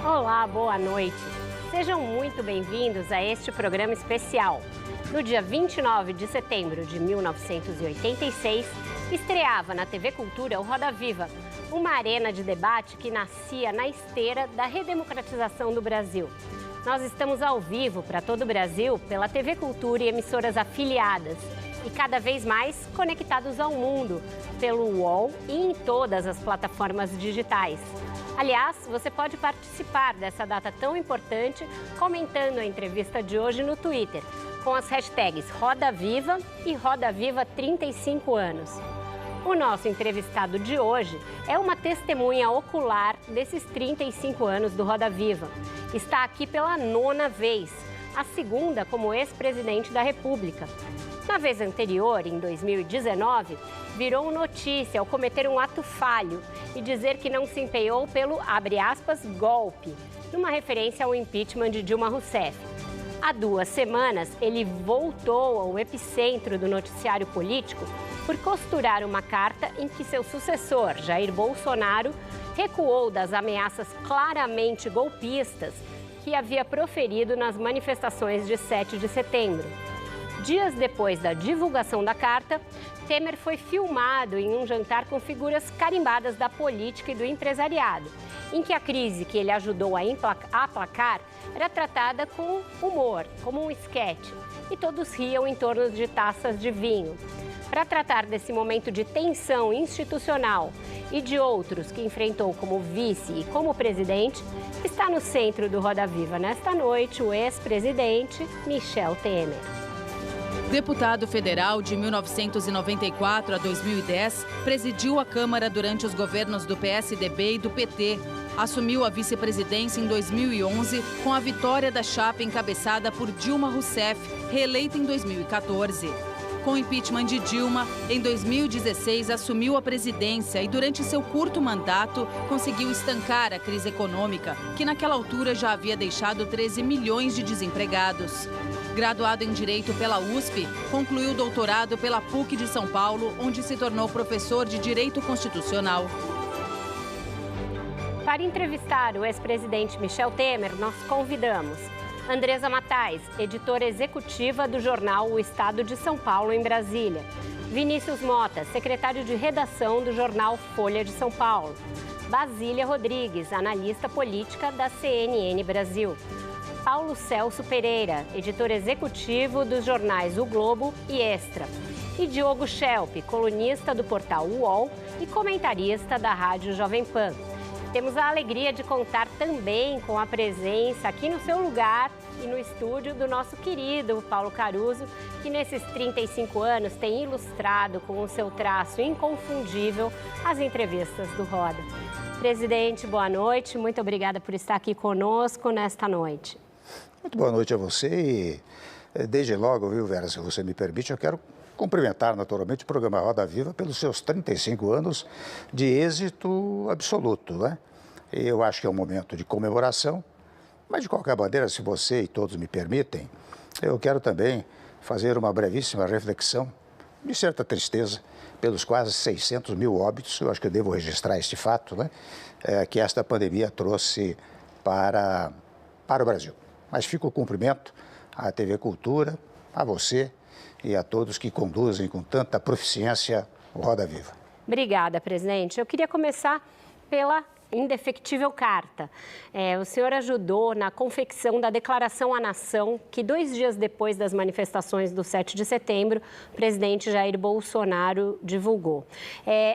Olá, boa noite. Sejam muito bem-vindos a este programa especial. No dia 29 de setembro de 1986, estreava na TV Cultura o Roda Viva, uma arena de debate que nascia na esteira da redemocratização do Brasil. Nós estamos ao vivo para todo o Brasil pela TV Cultura e emissoras afiliadas e cada vez mais conectados ao mundo pelo UOL e em todas as plataformas digitais. Aliás, você pode participar dessa data tão importante comentando a entrevista de hoje no Twitter, com as hashtags Roda Viva e Roda Viva 35 anos. O nosso entrevistado de hoje é uma testemunha ocular desses 35 anos do Roda Viva. Está aqui pela 9ª vez, a segunda como ex-presidente da República. Na vez anterior, em 2019, virou notícia ao cometer um ato falho e dizer que não se empenhou pelo, abre aspas, golpe, numa referência ao impeachment de Dilma Rousseff. Há 2 semanas, ele voltou ao epicentro do noticiário político por costurar uma carta em que seu sucessor, Jair Bolsonaro, recuou das ameaças claramente golpistas que havia proferido nas manifestações de 7 de setembro. Dias depois da divulgação da carta, Temer foi filmado em um jantar com figuras carimbadas da política e do empresariado, em que a crise que ele ajudou a aplacar era tratada com humor, como um esquete, e todos riam em torno de taças de vinho. Para tratar desse momento de tensão institucional e de outros que enfrentou como vice e como presidente, está no centro do Roda Viva nesta noite o ex-presidente Michel Temer. Deputado federal de 1994 a 2010, presidiu a Câmara durante os governos do PSDB e do PT. Assumiu a vice-presidência em 2011 com a vitória da chapa encabeçada por Dilma Rousseff, reeleita em 2014. Com o impeachment de Dilma, em 2016 assumiu a presidência e durante seu curto mandato conseguiu estancar a crise econômica, que naquela altura já havia deixado 13 milhões de desempregados. Graduado em Direito pela USP, concluiu o doutorado pela PUC de São Paulo, onde se tornou professor de Direito Constitucional. Para entrevistar o ex-presidente Michel Temer, nós convidamos Andresa Matais, editora executiva do jornal O Estado de São Paulo, em Brasília. Vinícius Mota, secretário de redação do jornal Folha de São Paulo. Basília Rodrigues, analista política da CNN Brasil. Paulo Celso Pereira, editor executivo dos jornais O Globo e Extra. E Diogo Schelp, colunista do portal UOL e comentarista da Rádio Jovem Pan. Temos a alegria de contar também com a presença aqui no seu lugar e no estúdio do nosso querido Paulo Caruso, que nesses 35 anos tem ilustrado com o seu traço inconfundível as entrevistas do Roda. Presidente, boa noite. Muito obrigada por estar aqui conosco nesta noite. Muito boa noite a você e, desde logo, viu, Vera, se você me permite, eu quero cumprimentar naturalmente o programa Roda Viva pelos seus 35 anos de êxito absoluto, né? Eu acho que é um momento de comemoração, mas de qualquer maneira, se você e todos me permitem, eu quero também fazer uma brevíssima reflexão de certa tristeza pelos quase 600 mil óbitos, eu acho que eu devo registrar este fato, né? Que esta pandemia trouxe para o Brasil. Mas fica o cumprimento à TV Cultura, a você e a todos que conduzem com tanta proficiência o Roda Viva. Obrigada, presidente. Eu queria começar pela indefectível carta. O senhor ajudou na confecção da declaração à nação que 2 dias depois das manifestações do 7 de setembro, o presidente Jair Bolsonaro divulgou.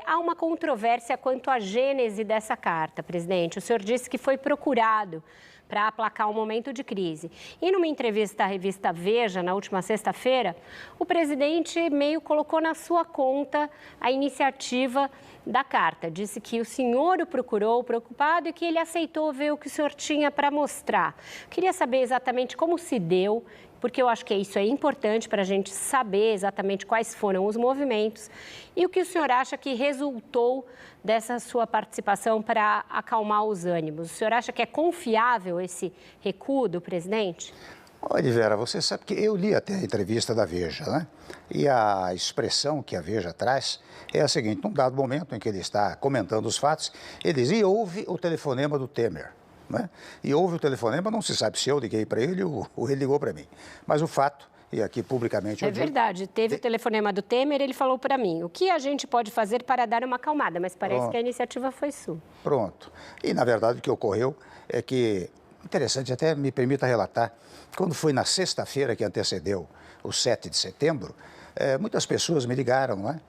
Há uma controvérsia quanto à gênese dessa carta, presidente. O senhor disse que foi procurado para aplacar um momento de crise. E numa entrevista à revista Veja, na última sexta-feira, o presidente meio colocou na sua conta a iniciativa da carta. Disse que o senhor o procurou preocupado e que ele aceitou ver o que o senhor tinha para mostrar. Queria saber exatamente como se deu, porque eu acho que isso é importante para a gente saber exatamente quais foram os movimentos e o que o senhor acha que resultou dessa sua participação para acalmar os ânimos. O senhor acha que é confiável esse recuo do presidente? Olha, Vera, você sabe que eu li até a entrevista da Veja, né? E a expressão que a Veja traz é a seguinte: num dado momento em que ele está comentando os fatos, ele diz, e houve o telefonema do Temer, né? E houve o telefonema, não se sabe se eu liguei para ele ou ele ligou para mim. Mas o fato, e aqui publicamente... É verdade, teve o telefonema do Temer, ele falou para mim, o que a gente pode fazer para dar uma acalmada? Mas parece que a iniciativa foi sua. Pronto. E, na verdade, o que ocorreu é que, interessante, até me permita relatar, quando foi na sexta-feira que antecedeu o 7 de setembro, muitas pessoas me ligaram, né?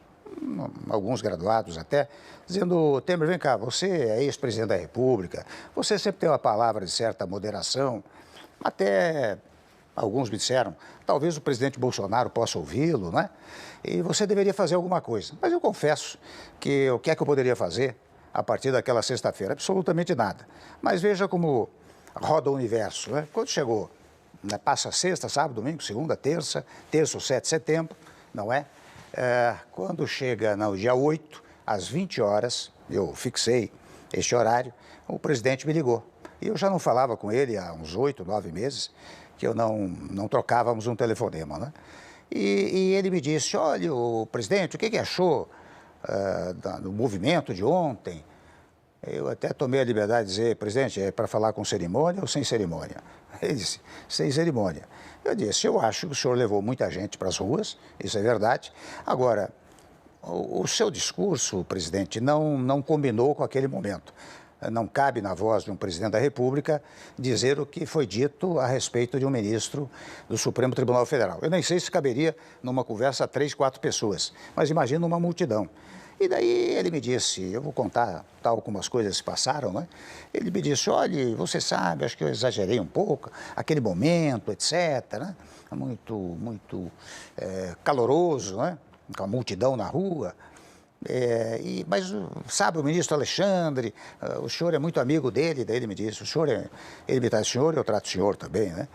Alguns graduados até, dizendo, Temer, vem cá, você é ex-presidente da República, você sempre tem uma palavra de certa moderação, até alguns me disseram, talvez o presidente Bolsonaro possa ouvi-lo, né? E você deveria fazer alguma coisa. Mas eu confesso que o que é que eu poderia fazer a partir daquela sexta-feira? Absolutamente nada. Mas veja como roda o universo, né? Quando chegou, né, passa sexta, sábado, domingo, segunda, terça ou 7 de setembro, não é? Quando chega no dia 8, às 20 horas, eu fixei este horário, o presidente me ligou. E eu já não falava com ele há uns 8, 9 meses, que eu não trocávamos um telefonema, né? E ele me disse, olha, o presidente, o que achou do movimento de ontem? Eu até tomei a liberdade de dizer, presidente, é para falar com cerimônia ou sem cerimônia? Ele disse, sem cerimônia. Eu disse, eu acho que o senhor levou muita gente para as ruas, isso é verdade. Agora, o seu discurso, presidente, não combinou com aquele momento. Não cabe na voz de um presidente da República dizer o que foi dito a respeito de um ministro do Supremo Tribunal Federal. Eu nem sei se caberia numa conversa a 3, 4 pessoas, mas imagina uma multidão. E daí ele me disse, eu vou contar tal como as coisas se passaram, né? Ele me disse, olha, você sabe, acho que eu exagerei um pouco, aquele momento, etc., né? Muito caloroso, né? Com a multidão na rua. Mas, sabe, o ministro Alexandre, o senhor é muito amigo dele, daí ele me disse, ele me traz senhor, eu trato o senhor também, né?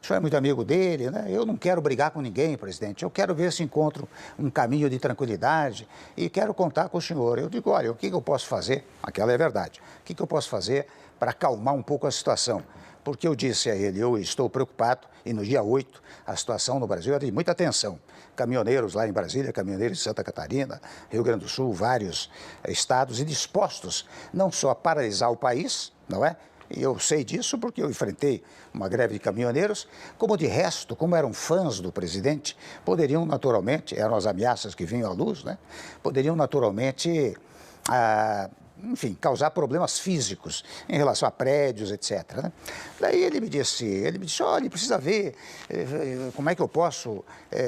O senhor é muito amigo dele, né? Eu não quero brigar com ninguém, presidente. Eu quero ver se encontro um caminho de tranquilidade e quero contar com o senhor. Eu digo, olha, o que eu posso fazer? Aquela é a verdade. O que eu posso fazer para acalmar um pouco a situação? Porque eu disse a ele, eu estou preocupado, e no dia 8, a situação no Brasil é de muita tensão. Caminhoneiros lá em Brasília, caminhoneiros de Santa Catarina, Rio Grande do Sul, vários estados, e dispostos não só a paralisar o país, não é? E eu sei disso porque eu enfrentei uma greve de caminhoneiros, como de resto, como eram fãs do presidente, poderiam naturalmente, eram as ameaças que vinham à luz, né? Poderiam naturalmente, enfim, causar problemas físicos em relação a prédios, etc., né? Daí ele me disse, olha, precisa ver como é que eu posso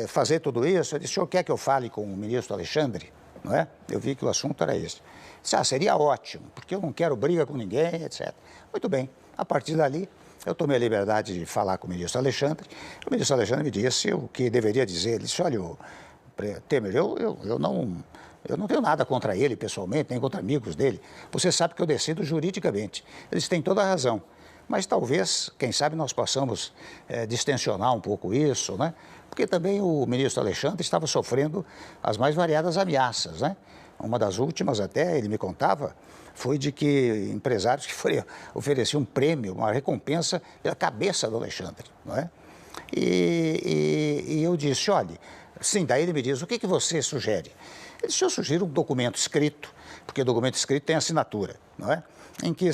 fazer tudo isso. Eu disse, o senhor quer que eu fale com o ministro Alexandre? Não é? Eu vi que o assunto era esse. Disse, seria ótimo, porque eu não quero briga com ninguém, etc. Muito bem. A partir dali, eu tomei a liberdade de falar com o ministro Alexandre. O ministro Alexandre me disse o que deveria dizer. Ele disse, olha, Temer, eu não tenho nada contra ele pessoalmente, nem contra amigos dele. Você sabe que eu decido juridicamente. Eles têm toda a razão. Mas talvez, quem sabe, nós possamos distensionar um pouco isso, né? Porque também o ministro Alexandre estava sofrendo as mais variadas ameaças, né? Uma das últimas até, ele me contava, foi de que empresários que ofereciam um prêmio, uma recompensa pela cabeça do Alexandre, não é? E eu disse, olha, sim, daí ele me diz, o que você sugere? Ele disse, eu sugiro um documento escrito, porque o documento escrito tem assinatura, não é? Em que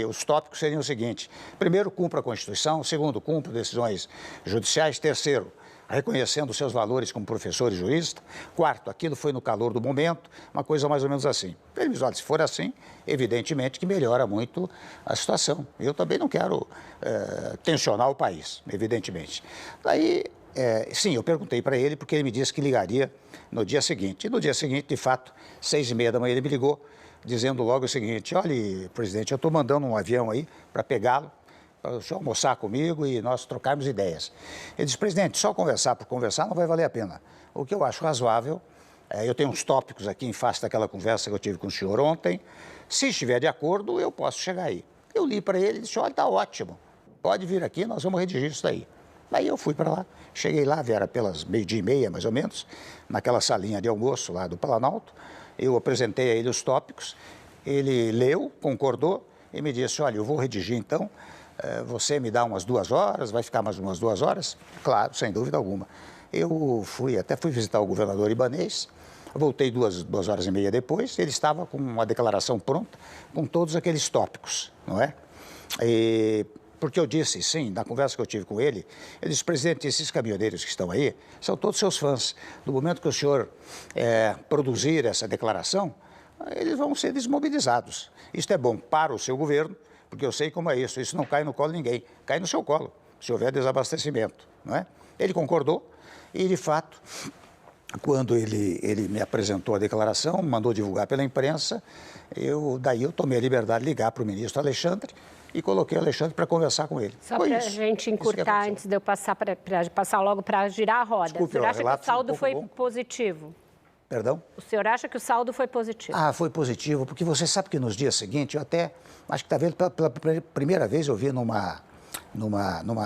os tópicos seriam o seguinte, primeiro, cumpra a Constituição, segundo, cumpra decisões judiciais, terceiro, reconhecendo seus valores como professor e jurista. Quarto, aquilo foi no calor do momento, uma coisa mais ou menos assim. Ele me diz, olha, se for assim, evidentemente que melhora muito a situação. Eu também não quero tensionar o país, evidentemente. Daí, sim, eu perguntei para ele, porque ele me disse que ligaria no dia seguinte. E no dia seguinte, de fato, 6h30 da manhã, ele me ligou, dizendo logo o seguinte, olha, presidente, eu estou mandando um avião aí para pegá-lo, para o senhor almoçar comigo e nós trocarmos ideias. Ele disse, presidente, só conversar por conversar não vai valer a pena. O que eu acho razoável, eu tenho uns tópicos aqui em face daquela conversa que eu tive com o senhor ontem, se estiver de acordo, eu posso chegar aí. Eu li para ele e disse, olha, está ótimo, pode vir aqui, nós vamos redigir isso daí. Daí eu fui para lá, cheguei lá, era pelas 12h30 mais ou menos, naquela salinha de almoço lá do Planalto, eu apresentei a ele os tópicos, ele leu, concordou e me disse, olha, eu vou redigir então, você me dá umas 2 horas, vai ficar mais umas 2 horas? Claro, sem dúvida alguma. Eu até fui visitar o governador Ibanez, voltei 2h30 depois, ele estava com uma declaração pronta, com todos aqueles tópicos, não é? Porque eu disse, sim, na conversa que eu tive com ele, ele disse, presidente, esses caminhoneiros que estão aí são todos seus fãs. No momento que o senhor produzir essa declaração, eles vão ser desmobilizados. Isto é bom para o seu governo, porque eu sei como é isso não cai no colo de ninguém, cai no seu colo, se houver desabastecimento, não é? Ele concordou e, de fato, quando ele me apresentou a declaração, mandou divulgar pela imprensa, daí eu tomei a liberdade de ligar para o ministro Alexandre e coloquei o Alexandre para conversar com ele. Só para a gente encurtar, antes de eu passar logo para girar a roda. Desculpe, o senhor acha que o saldo foi positivo? Perdão? O senhor acha que o saldo foi positivo? Ah, foi positivo, porque você sabe que nos dias seguintes, eu até, acho que está vendo, pela primeira vez eu vi numa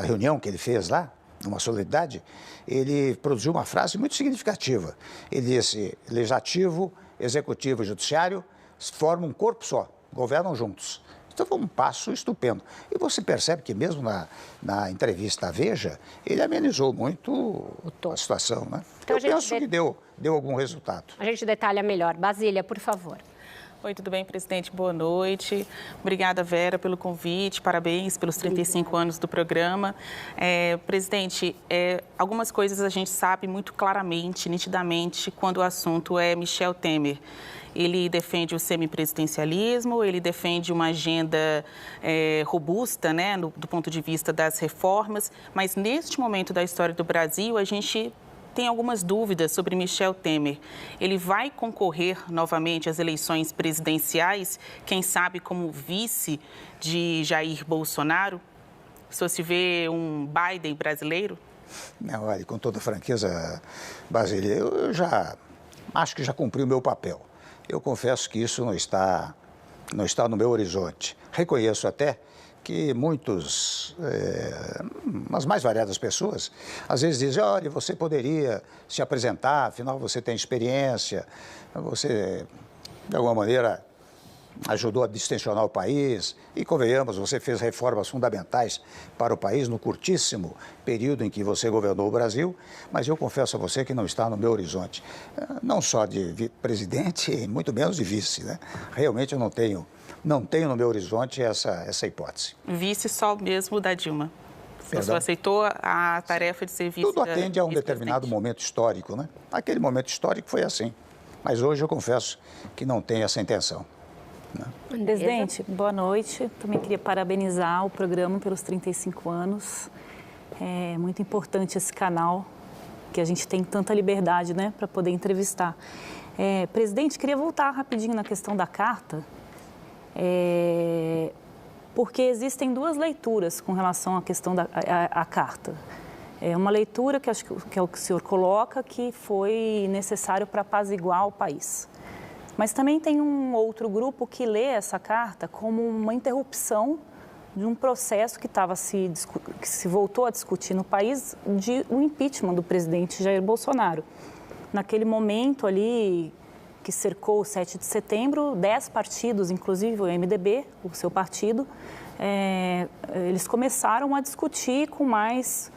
reunião que ele fez lá, numa solenidade, ele produziu uma frase muito significativa. Ele disse, legislativo, executivo e judiciário formam um corpo só, governam juntos. Então foi um passo estupendo. E você percebe que mesmo na entrevista à Veja, ele amenizou muito a situação, né? Então, eu penso que deu algum resultado. A gente detalha melhor. Basília, por favor. Oi, tudo bem, presidente? Boa noite. Obrigada, Vera, pelo convite. Parabéns pelos 35 anos do programa. Presidente, algumas coisas a gente sabe muito claramente, nitidamente, quando o assunto é Michel Temer. Ele defende o semipresidencialismo, ele defende uma agenda robusta, né, do ponto de vista das reformas, mas neste momento da história do Brasil, a gente tem algumas dúvidas sobre Michel Temer. Ele vai concorrer novamente às eleições presidenciais, quem sabe como vice de Jair Bolsonaro? Se você vê um Biden brasileiro? Não, olha, com toda franqueza, Basília, eu já acho que já cumpri o meu papel. Eu confesso que isso não está no meu horizonte. Reconheço até que as mais variadas pessoas, às vezes dizem, olha, você poderia se apresentar, afinal você tem experiência, você, de alguma maneira, ajudou a distensionar o país e, convenhamos, você fez reformas fundamentais para o país no curtíssimo período em que você governou o Brasil, mas eu confesso a você que não está no meu horizonte, não só de presidente, muito menos de vice, né? Realmente eu não tenho no meu horizonte essa hipótese. Vice só mesmo da Dilma. O senhor aceitou a tarefa de ser vice? Tudo atende a um determinado momento histórico, né? Aquele momento histórico foi assim, mas hoje eu confesso que não tenho essa intenção. Presidente, boa noite. Também queria parabenizar o programa pelos 35 anos. É muito importante esse canal, que a gente tem tanta liberdade, né, para poder entrevistar. Presidente, queria voltar rapidinho na questão da carta, porque existem duas leituras com relação à questão da carta. Uma leitura que acho que é o que o senhor coloca, que foi necessário para apaziguar o país. Mas também tem um outro grupo que lê essa carta como uma interrupção de um processo que se voltou a discutir no país, de o impeachment do presidente Jair Bolsonaro. Naquele momento ali que cercou o 7 de setembro, 10 partidos, inclusive o MDB, o seu partido, eles começaram a discutir com mais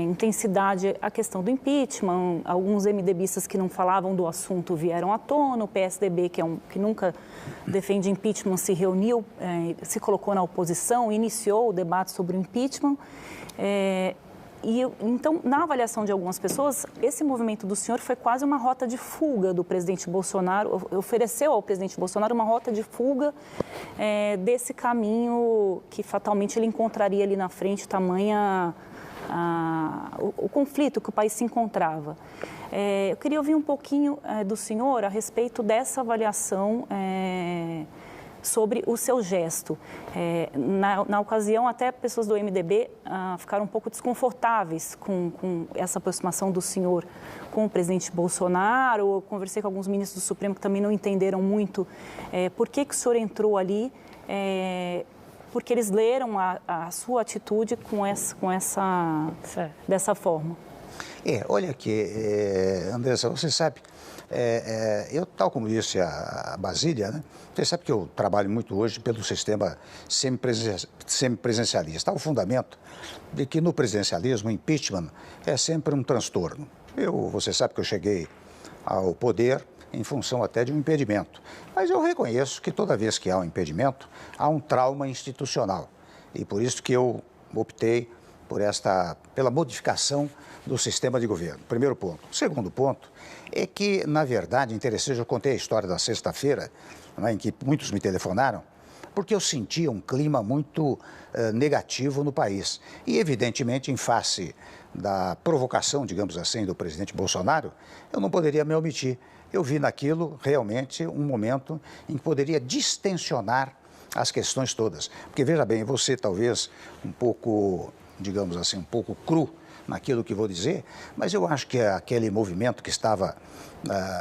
intensidade a questão do impeachment. Alguns MDBistas que não falavam do assunto vieram à tona, o PSDB, que nunca defende impeachment, se reuniu, se colocou na oposição, iniciou o debate sobre o impeachment. Então, na avaliação de algumas pessoas, esse movimento do senhor foi quase uma rota de fuga do presidente Bolsonaro, ofereceu ao presidente Bolsonaro uma rota de fuga desse caminho que fatalmente ele encontraria ali na frente, tamanha o conflito que o país se encontrava. Eu queria ouvir um pouquinho do senhor a respeito dessa avaliação sobre o seu gesto. Na ocasião, até pessoas do MDB ficaram um pouco desconfortáveis com essa aproximação do senhor com o presidente Bolsonaro. Eu conversei com alguns ministros do Supremo que também não entenderam muito por que o senhor entrou ali, porque eles leram a sua atitude dessa forma. Olha aqui, Andressa, você sabe, eu, tal como disse a Basília, né, você sabe que eu trabalho muito hoje pelo sistema semipresencialista. Há o fundamento de que no presidencialismo o impeachment é sempre um transtorno. Você sabe que eu cheguei ao poder em função até de um impedimento. Mas eu reconheço que toda vez que há um impedimento, há um trauma institucional. E por isso que eu optei pela modificação do sistema de governo. Primeiro ponto. Segundo ponto é que, na verdade, interessante, eu contei a história da sexta-feira, em que muitos me telefonaram, porque eu sentia um clima muito negativo no país. E, evidentemente, em face da provocação, digamos assim, do presidente Bolsonaro, eu não poderia me omitir. Eu vi naquilo, realmente, um momento em que poderia distensionar as questões todas. Porque, veja bem, você talvez um pouco, digamos assim, um pouco cru naquilo que vou dizer, mas eu acho que aquele movimento que estava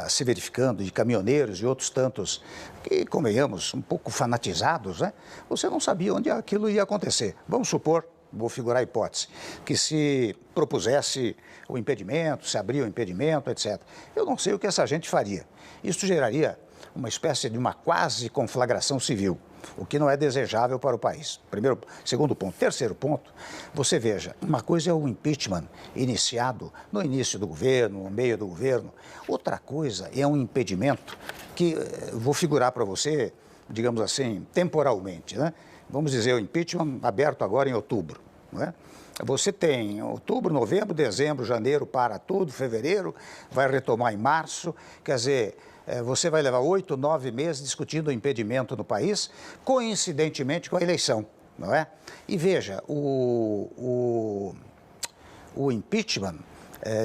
se verificando de caminhoneiros e outros tantos que, convenhamos, um pouco fanatizados, né? Você não sabia onde aquilo ia acontecer. Vamos supor, vou figurar a hipótese, que se propusesse o impedimento, se abria o impedimento, etc. Eu não sei o que essa gente faria. Isso geraria uma espécie de uma quase conflagração civil, o que não é desejável para o país. Segundo ponto. Terceiro ponto, você veja, uma coisa é o impeachment iniciado no início do governo, no meio do governo. Outra coisa é um impedimento que, vou figurar para você, digamos assim, temporalmente, né? Vamos dizer, o impeachment aberto agora em outubro, não é? Você tem outubro, novembro, dezembro, janeiro, para tudo, fevereiro, vai retomar em março, quer dizer, você vai levar 8, 9 meses discutindo o impedimento no país, coincidentemente com a eleição, não é? E veja, o impeachment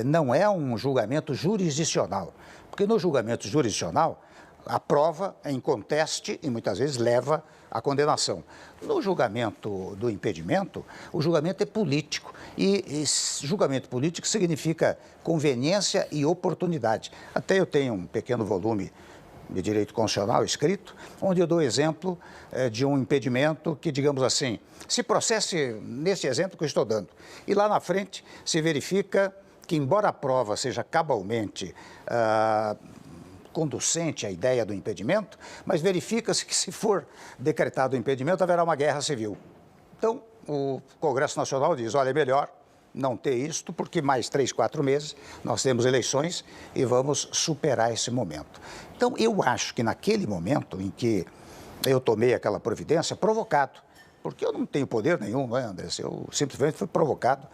não é um julgamento jurisdicional, porque no julgamento jurisdicional, a prova é inconteste e muitas vezes leva à condenação. No julgamento do impedimento, o julgamento é político e julgamento político significa conveniência e oportunidade. Até eu tenho um pequeno volume de direito constitucional escrito, onde eu dou exemplo de um impedimento que, digamos assim, se processe nesse exemplo que eu estou dando. E lá na frente se verifica que, embora a prova seja cabalmente conducente à ideia do impedimento, mas verifica-se que, se for decretado o impedimento, haverá uma guerra civil. Então, o Congresso Nacional diz, olha, é melhor não ter isto, porque mais 3, 4 meses nós temos eleições e vamos superar esse momento. Então, eu acho que naquele momento em que eu tomei aquela providência, provocado, porque eu não tenho poder nenhum, não é, Andressa? Eu simplesmente fui provocado.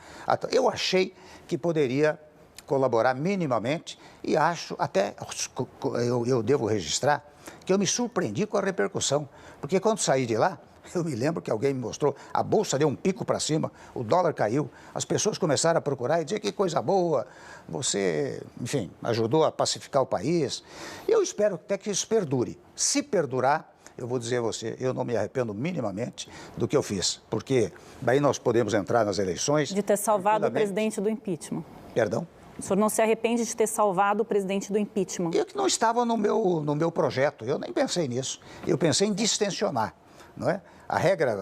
Eu achei que poderia colaborar minimamente e acho até, eu devo registrar, que eu me surpreendi com a repercussão, porque quando saí de lá, eu me lembro que alguém me mostrou, a bolsa deu um pico para cima, o dólar caiu, as pessoas começaram a procurar e dizer que coisa boa, você, enfim, ajudou a pacificar o país. Eu espero até que isso perdure. Se perdurar, eu vou dizer a você, eu não me arrependo minimamente do que eu fiz, porque daí nós podemos entrar nas eleições... De ter salvado o presidente do impeachment. Perdão? O senhor não se arrepende de ter salvado o presidente do impeachment? Eu que não estava no meu projeto, eu nem pensei nisso. Eu pensei em distensionar, não é? A regra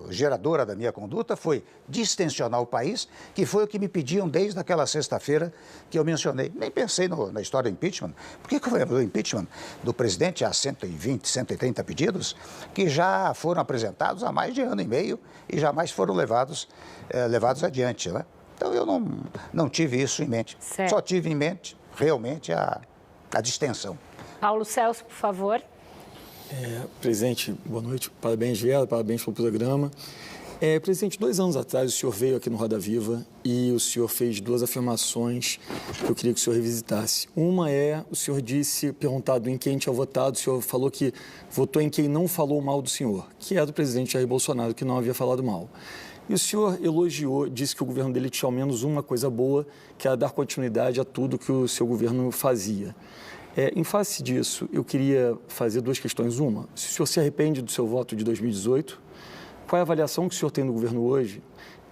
geradora da minha conduta foi distensionar o país, que foi o que me pediam desde aquela sexta-feira que eu mencionei. Nem pensei na história do impeachment. Por que foi o impeachment do presidente há 120, 130 pedidos que já foram apresentados há mais de ano e meio e jamais foram levados adiante, né? Então, eu não tive isso em mente. Certo. Só tive em mente, realmente, a distensão. Paulo Celso, por favor. Presidente, boa noite. Parabéns, Vera, parabéns pelo programa. Presidente, 2 anos atrás, o senhor veio aqui no Roda Viva e o senhor fez 2 afirmações que eu queria que o senhor revisitasse. Uma o senhor disse, perguntado em quem tinha votado, o senhor falou que votou em quem não falou mal do senhor, que é do presidente Jair Bolsonaro, que não havia falado mal. E o senhor elogiou, disse que o governo dele tinha ao menos uma coisa boa, que era dar continuidade a tudo que o seu governo fazia. Em face disso, eu queria fazer 2 questões. Uma, se o senhor se arrepende do seu voto de 2018, qual é a avaliação que o senhor tem do governo hoje?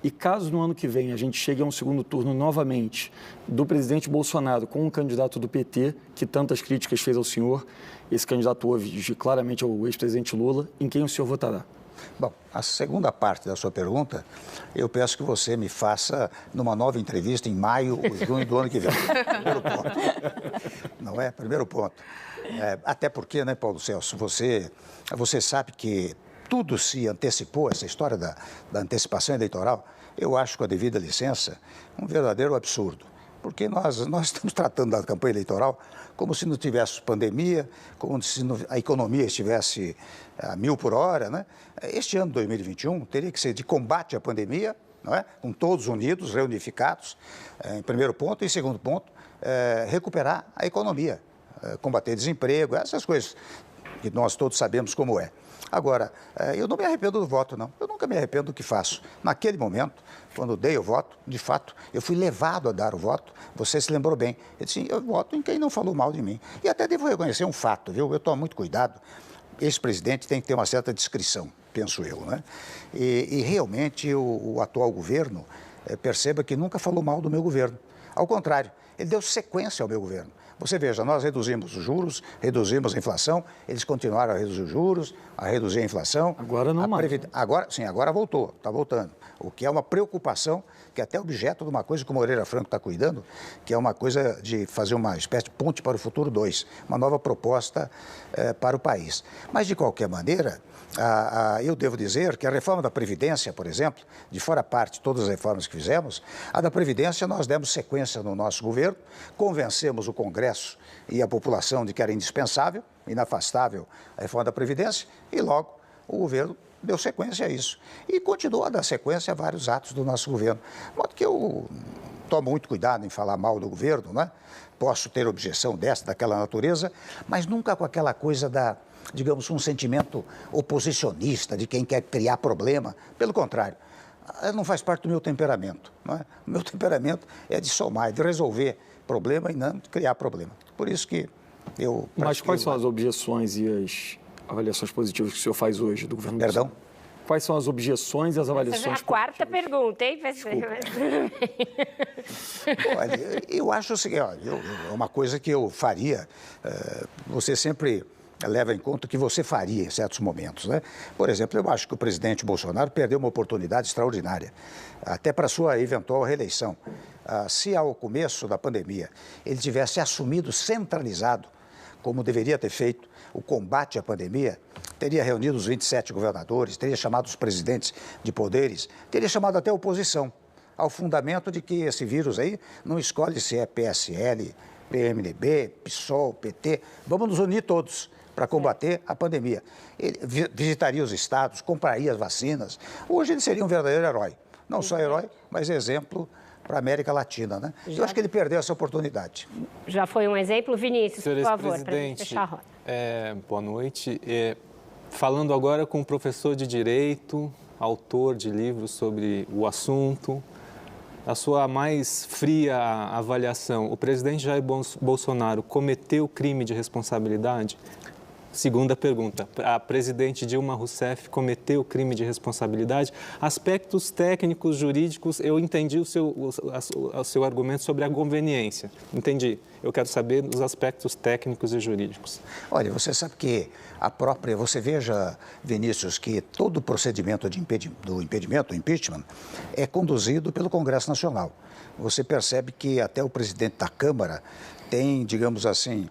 E caso no ano que vem a gente chegue a um segundo turno novamente do presidente Bolsonaro com um candidato do PT, que tantas críticas fez ao senhor, esse candidato hoje claramente ao ex-presidente Lula, em quem o senhor votará? Bom, a segunda parte da sua pergunta, eu peço que você me faça numa nova entrevista em maio ou junho do ano que vem. Primeiro ponto. Não é? Primeiro ponto. Até porque, né, Paulo Celso, você sabe que tudo se antecipou, essa história da antecipação eleitoral, eu acho, com a devida licença, um verdadeiro absurdo. porque nós estamos tratando da campanha eleitoral como se não tivesse pandemia, como se a economia estivesse a 1000 por hora, né? Este ano, 2021, teria que ser de combate à pandemia, não é? Com todos unidos, reunificados, em primeiro ponto. E segundo ponto, recuperar a economia, combater desemprego, essas coisas que nós todos sabemos como é. Agora, eu não me arrependo do voto, não. Eu nunca me arrependo do que faço. Naquele momento, quando dei o voto, de fato, eu fui levado a dar o voto. Você se lembrou bem. Eu disse, eu voto em quem não falou mal de mim. E até devo reconhecer um fato, viu? Eu tomo muito cuidado. Esse presidente tem que ter uma certa discrição, penso eu, né? E realmente o atual governo, perceba que nunca falou mal do meu governo. Ao contrário, ele deu sequência ao meu governo. Você veja, nós reduzimos os juros, reduzimos a inflação, eles continuaram a reduzir os juros, a reduzir a inflação. Agora não mais. Agora, sim, agora voltou, está voltando. O que é uma preocupação, que é até objeto de uma coisa que o Moreira Franco está cuidando, que é uma coisa de fazer uma espécie de ponte para o futuro 2, uma nova proposta para o país. Mas, de qualquer maneira, eu devo dizer que a reforma da Previdência, por exemplo, de fora a parte de todas as reformas que fizemos, a da Previdência nós demos sequência no nosso governo, convencemos o Congresso e a população de que era indispensável, inafastável a reforma da Previdência, e logo o governo deu sequência a isso. E continua a dar sequência a vários atos do nosso governo. De modo que eu tomo muito cuidado em falar mal do governo, né? Posso ter objeção dessa, daquela natureza, mas nunca com aquela coisa digamos, um sentimento oposicionista de quem quer criar problema. Pelo contrário, não faz parte do meu temperamento. Não é? O meu temperamento é de somar, de resolver problema e não de criar problema. Por isso que eu... Mas quais são as objeções e as avaliações positivas que o senhor faz hoje do governo Perdão? Bolsonaro? Quais são as objeções e as avaliações positivas? A quarta pergunta, hein? Olha, eu acho o seguinte, uma coisa que eu faria, você sempre leva em conta o que você faria em certos momentos, né? Por exemplo, eu acho que o presidente Bolsonaro perdeu uma oportunidade extraordinária, até para sua eventual reeleição. Se ao começo da pandemia ele tivesse assumido centralizado, como deveria ter feito, o combate à pandemia, teria reunido os 27 governadores, teria chamado os presidentes de poderes, teria chamado até a oposição, ao fundamento de que esse vírus aí não escolhe se é PSL, PMDB, PSOL, PT, vamos nos unir todos para combater a pandemia. Ele visitaria os estados, compraria as vacinas. Hoje ele seria um verdadeiro herói. Não só herói, mas exemplo para a América Latina, né? Eu acho que ele perdeu essa oportunidade. Já foi um exemplo. Vinícius, por favor, para fechar a roda. Boa noite. Falando agora com um professor de Direito, autor de livros sobre o assunto, a sua mais fria avaliação, o presidente Jair Bolsonaro cometeu crime de responsabilidade? Segunda pergunta, a presidente Dilma Rousseff cometeu crime de responsabilidade? Aspectos técnicos, jurídicos, eu entendi o seu argumento sobre a conveniência. Entendi. Eu quero saber dos aspectos técnicos e jurídicos. Olha, você sabe que você veja, Vinícius, que todo o procedimento do impeachment, é conduzido pelo Congresso Nacional. Você percebe que até o presidente da Câmara tem, digamos assim,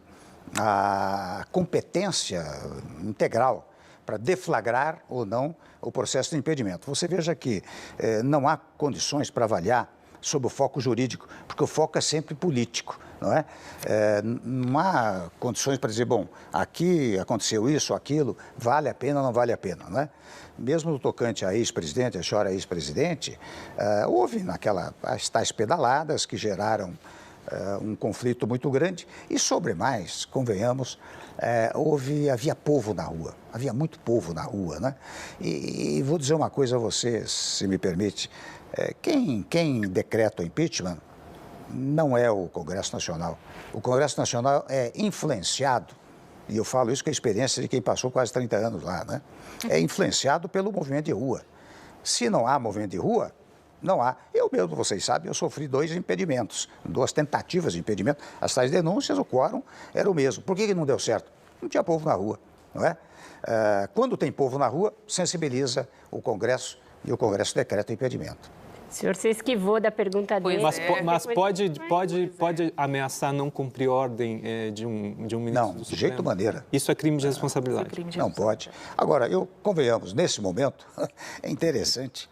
a competência integral para deflagrar ou não o processo de impedimento. Você veja que não há condições para avaliar sob o foco jurídico, porque o foco é sempre político, não é? Não há condições para dizer, bom, aqui aconteceu isso, aquilo, vale a pena ou não vale a pena, não é? Mesmo no tocante a ex-presidente, a senhora ex-presidente, houve as tais pedaladas que geraram um conflito muito grande e, sobre mais, convenhamos, havia povo na rua, havia muito povo na rua, né? E vou dizer uma coisa a você, se me permite, quem decreta o impeachment não é o Congresso Nacional. O Congresso Nacional é influenciado, e eu falo isso com a experiência de quem passou quase 30 anos lá, né? É influenciado pelo movimento de rua. Se não há movimento de rua, não há. Eu mesmo, vocês sabem, eu sofri 2 impedimentos, 2 tentativas de impedimento. As tais denúncias, o quórum era o mesmo. Por que não deu certo? Não tinha povo na rua, não é? Quando tem povo na rua, sensibiliza o Congresso e o Congresso decreta o impedimento. O senhor se esquivou da pergunta dele. Mas pode ameaçar não cumprir ordem de um ministro do Supremo? Não, de jeito maneira. Isso é crime de responsabilidade? Não pode. Agora, convenhamos, nesse momento, é interessante,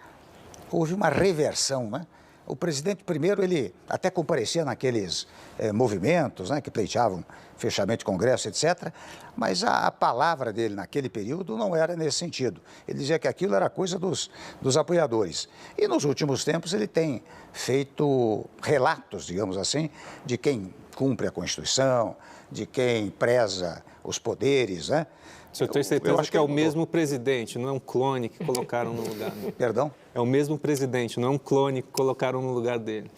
houve uma reversão, né? O presidente, primeiro, ele até comparecia naqueles movimentos, né, que pleiteavam fechamento de Congresso, etc., mas a palavra dele naquele período não era nesse sentido. Ele dizia que aquilo era coisa dos apoiadores. E nos últimos tempos ele tem feito relatos, digamos assim, de quem cumpre a Constituição, de quem preza os poderes, né? O senhor tem certeza que é o mesmo presidente, não é um clone que colocaram no lugar dele? Perdão? É o mesmo presidente, não é um clone que colocaram no lugar dele.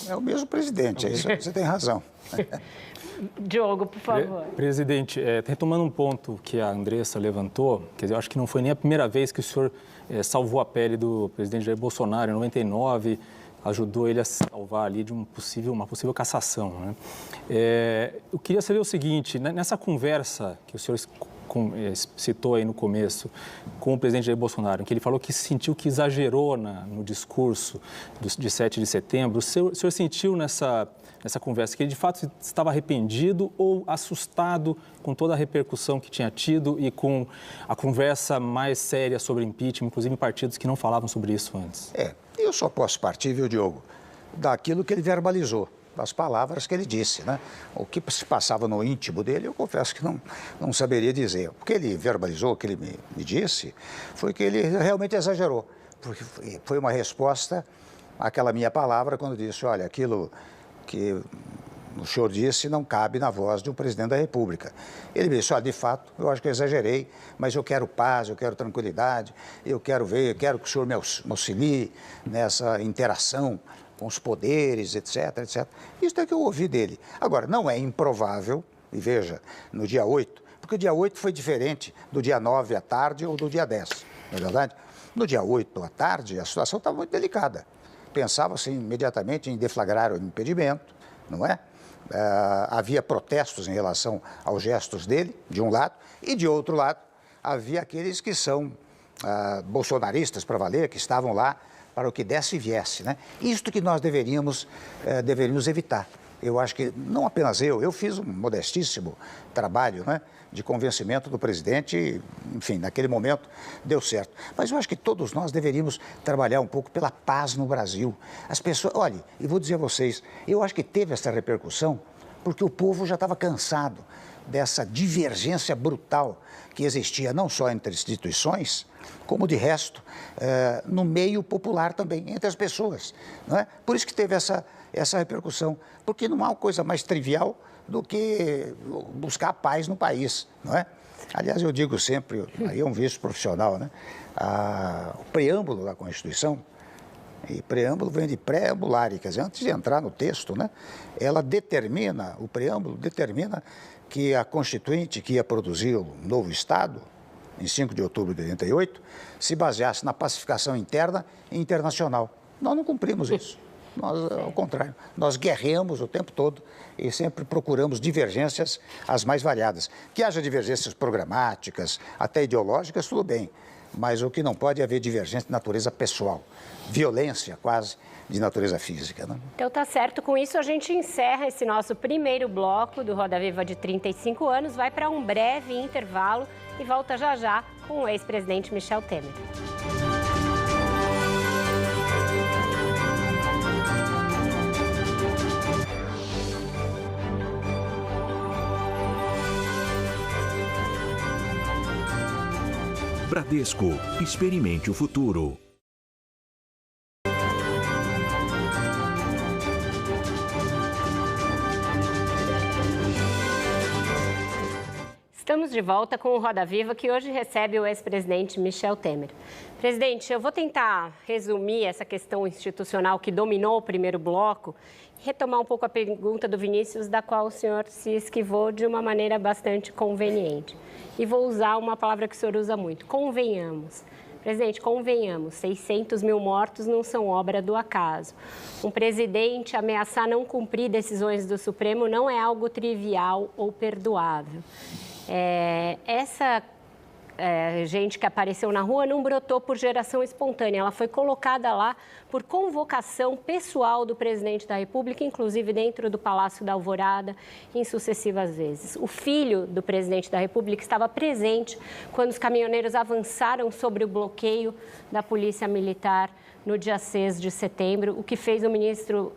É o mesmo presidente, isso você tem razão. Diogo, por favor. Presidente, retomando um ponto que a Andressa levantou, quer dizer, eu acho que não foi nem a primeira vez que o senhor salvou a pele do presidente Jair Bolsonaro. Em 99, ajudou ele a salvar ali de uma possível cassação, né? Eu queria saber o seguinte, nessa conversa que o senhor citou aí no começo com o presidente Jair Bolsonaro, em que ele falou que sentiu que exagerou no discurso de 7 de setembro, o senhor sentiu nessa conversa que ele de fato estava arrependido ou assustado com toda a repercussão que tinha tido e com a conversa mais séria sobre impeachment, inclusive em partidos que não falavam sobre isso antes? Eu só posso partir, viu, Diogo, daquilo que ele verbalizou, das palavras que ele disse, né? O que se passava no íntimo dele, eu confesso que não saberia dizer. O que ele verbalizou, o que ele me disse, foi que ele realmente exagerou, porque foi uma resposta àquela minha palavra quando disse, olha, aquilo que o senhor disse não cabe na voz de um presidente da República. Ele me disse, olha, de fato, eu acho que eu exagerei, mas eu quero paz, eu quero tranquilidade, eu quero que o senhor me auxilie nessa interação com os poderes, etc, etc. Isso é que eu ouvi dele. Agora, não é improvável, e veja, no dia 8, porque o dia 8 foi diferente do dia 9 à tarde ou do dia 10, não é verdade? No dia 8 à tarde, a situação estava muito delicada. Pensava-se imediatamente em deflagrar o impedimento, não é? Havia protestos em relação aos gestos dele, de um lado, e de outro lado, havia aqueles que são bolsonaristas para valer, que estavam lá para o que desse e viesse, né? Isto que nós deveríamos evitar. Eu acho que, não apenas eu fiz um modestíssimo trabalho, né, de convencimento do presidente, enfim, naquele momento deu certo. Mas eu acho que todos nós deveríamos trabalhar um pouco pela paz no Brasil. As pessoas, olha, e vou dizer a vocês, eu acho que teve essa repercussão porque o povo já estava cansado dessa divergência brutal que existia não só entre instituições, como de resto, no meio popular também, entre as pessoas, não é? Por isso que teve essa repercussão, porque não há coisa mais trivial do que buscar a paz no país, não é? Aliás, eu digo sempre, aí é um vício profissional, né? O preâmbulo da Constituição, e preâmbulo vem de preambulare, quer dizer, antes de entrar no texto, né? O preâmbulo determina que a Constituinte que ia produzir o novo Estado, em 5 de outubro de 88, se baseasse na pacificação interna e internacional. Nós não cumprimos isso. Nós, ao contrário, nós guerreamos o tempo todo e sempre procuramos divergências as mais variadas. Que haja divergências programáticas, até ideológicas, tudo bem, mas o que não pode é haver divergência de natureza pessoal, violência quase de natureza física, né? Então tá certo, com isso a gente encerra esse nosso primeiro bloco do Roda Viva de 35 anos, vai para um breve intervalo e volta já já com o ex-presidente Michel Temer. Bradesco, experimente o futuro. Estamos de volta com o Roda Viva, que hoje recebe o ex-presidente Michel Temer. Presidente, eu vou tentar resumir essa questão institucional que dominou o primeiro bloco e retomar um pouco a pergunta do Vinícius, da qual o senhor se esquivou de uma maneira bastante conveniente. E vou usar uma palavra que o senhor usa muito, convenhamos. Presidente, convenhamos, 600 mil mortos não são obra do acaso. Um presidente ameaçar não cumprir decisões do Supremo não é algo trivial ou perdoável. Essa gente que apareceu na rua não brotou por geração espontânea. Ela foi colocada lá por convocação pessoal do presidente da República, inclusive dentro do Palácio da Alvorada, em sucessivas vezes. O filho do presidente da República estava presente quando os caminhoneiros avançaram sobre o bloqueio da Polícia Militar no dia 6 de setembro, o que fez o ministro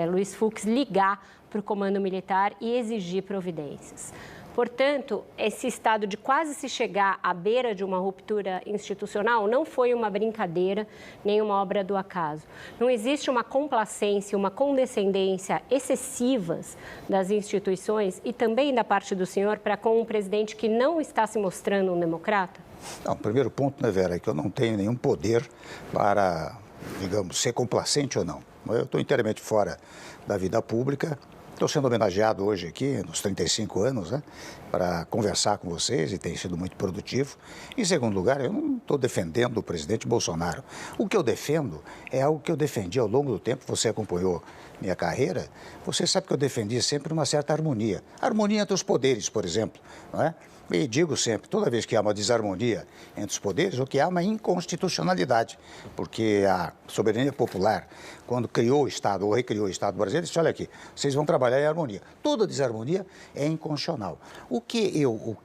Luiz Fux ligar para o Comando Militar e exigir providências. Portanto, esse estado de quase se chegar à beira de uma ruptura institucional não foi uma brincadeira, nem uma obra do acaso. Não existe uma complacência, uma condescendência excessivas das instituições e também da parte do senhor para com um presidente que não está se mostrando um democrata? Não, o primeiro ponto, né, Vera, é que eu não tenho nenhum poder para, digamos, ser complacente ou não. Eu estou inteiramente fora da vida pública. Estou sendo homenageado hoje aqui, nos 35 anos, né, para conversar com vocês e tem sido muito produtivo. Em segundo lugar, eu não estou defendendo o presidente Bolsonaro. O que eu defendo é algo que eu defendi ao longo do tempo. Você acompanhou minha carreira, você sabe que eu defendi sempre uma certa harmonia. Harmonia entre os poderes, por exemplo, não é? E digo sempre, toda vez que há uma desarmonia entre os poderes, o que há é uma inconstitucionalidade, porque a soberania popular, quando criou o Estado, ou recriou o Estado brasileiro, disse, olha aqui, vocês vão trabalhar em harmonia. Toda desarmonia é inconstitucional. O que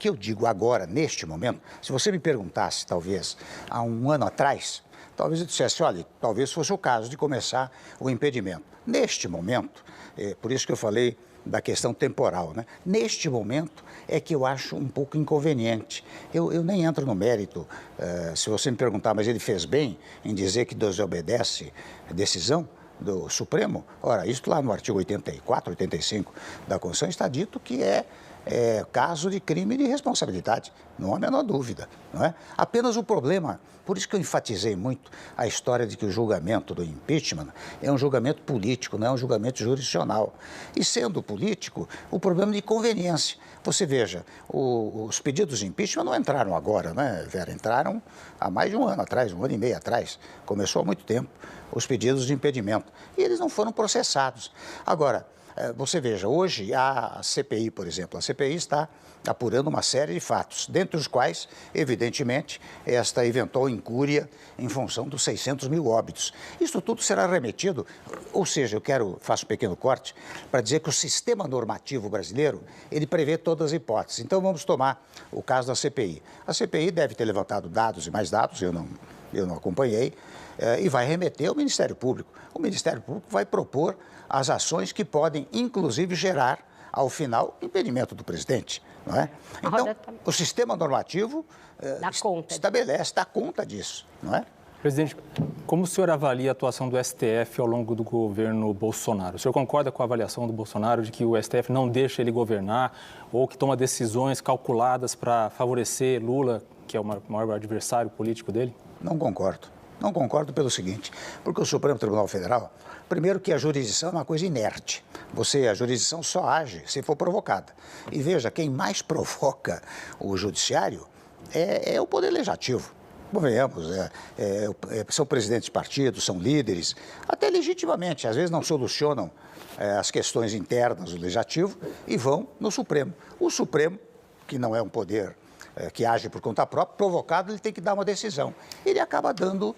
eu digo agora, neste momento, se você me perguntasse, talvez, há um ano atrás, talvez eu dissesse, olha, talvez fosse o caso de começar o impedimento. Neste momento, por isso que eu falei da questão temporal, né? Neste momento é que eu acho um pouco inconveniente. Eu nem entro no mérito, se você me perguntar, mas ele fez bem em dizer que desobedece a decisão do Supremo? Ora, isso lá no artigo 84, 85 da Constituição está dito que é caso de crime de responsabilidade, não há a menor dúvida, não é? Apenas o problema, por isso que eu enfatizei muito a história de que o julgamento do impeachment é um julgamento político, não é um julgamento jurisdicional. E sendo político, o problema de conveniência. Você veja, os pedidos de impeachment não entraram agora, né, Vera? Entraram há mais de um ano atrás, um ano e meio atrás, começou há muito tempo, os pedidos de impedimento. E eles não foram processados. Agora, você veja, hoje a CPI, por exemplo, a CPI está apurando uma série de fatos, dentre os quais, evidentemente, esta eventual incúria em função dos 600 mil óbitos. Isso tudo será remetido, ou seja, faço um pequeno corte, para dizer que o sistema normativo brasileiro, ele prevê todas as hipóteses. Então, vamos tomar o caso da CPI. A CPI deve ter levantado dados e mais dados, eu não acompanhei, e vai remeter ao Ministério Público. O Ministério Público vai propor as ações que podem, inclusive, gerar, ao final, impedimento do presidente, não é? Então, o sistema normativo dá conta disso, não é? Presidente, como o senhor avalia a atuação do STF ao longo do governo Bolsonaro? O senhor concorda com a avaliação do Bolsonaro de que o STF não deixa ele governar ou que toma decisões calculadas para favorecer Lula, que é o maior adversário político dele? Não concordo. Não concordo pelo seguinte, porque o Supremo Tribunal Federal, primeiro que a jurisdição é uma coisa inerte. A jurisdição só age se for provocada. E veja, quem mais provoca o judiciário é o Poder Legislativo. Convenhamos, são presidentes de partidos, são líderes, até legitimamente, às vezes não solucionam as questões internas do Legislativo e vão no Supremo. O Supremo, que não é um poder que age por conta própria, provocado, ele tem que dar uma decisão. Ele acaba dando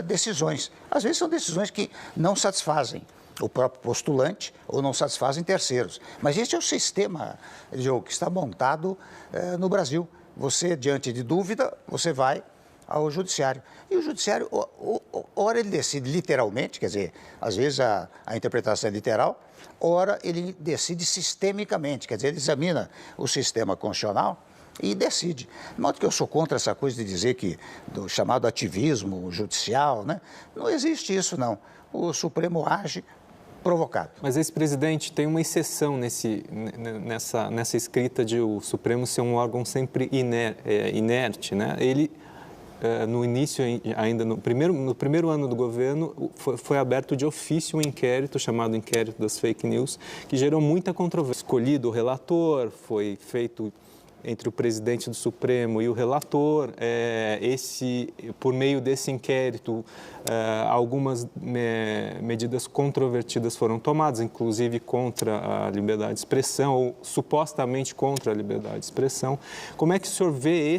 decisões. Às vezes são decisões que não satisfazem o próprio postulante ou não satisfazem terceiros. Mas esse é o sistema, Diogo, que está montado no Brasil. Você, diante de dúvida, você vai ao judiciário. E o judiciário, ora ele decide literalmente, quer dizer, às vezes a interpretação é literal, ora ele decide sistemicamente, quer dizer, ele examina o sistema constitucional e decide. De modo que eu sou contra essa coisa de dizer que do chamado ativismo judicial, né? Não existe isso, não. O Supremo age provocado. Mas esse presidente tem uma exceção nessa escrita de o Supremo ser um órgão sempre inerte, né? Ele, no início, ainda no primeiro ano do governo, foi aberto de ofício um inquérito, chamado Inquérito das Fake News, que gerou muita controvérsia. Escolhido o relator, foi feito entre o presidente do Supremo e o relator. Por meio desse inquérito, algumas medidas controvertidas foram tomadas, inclusive contra a liberdade de expressão, ou supostamente contra a liberdade de expressão. Como é que o senhor vê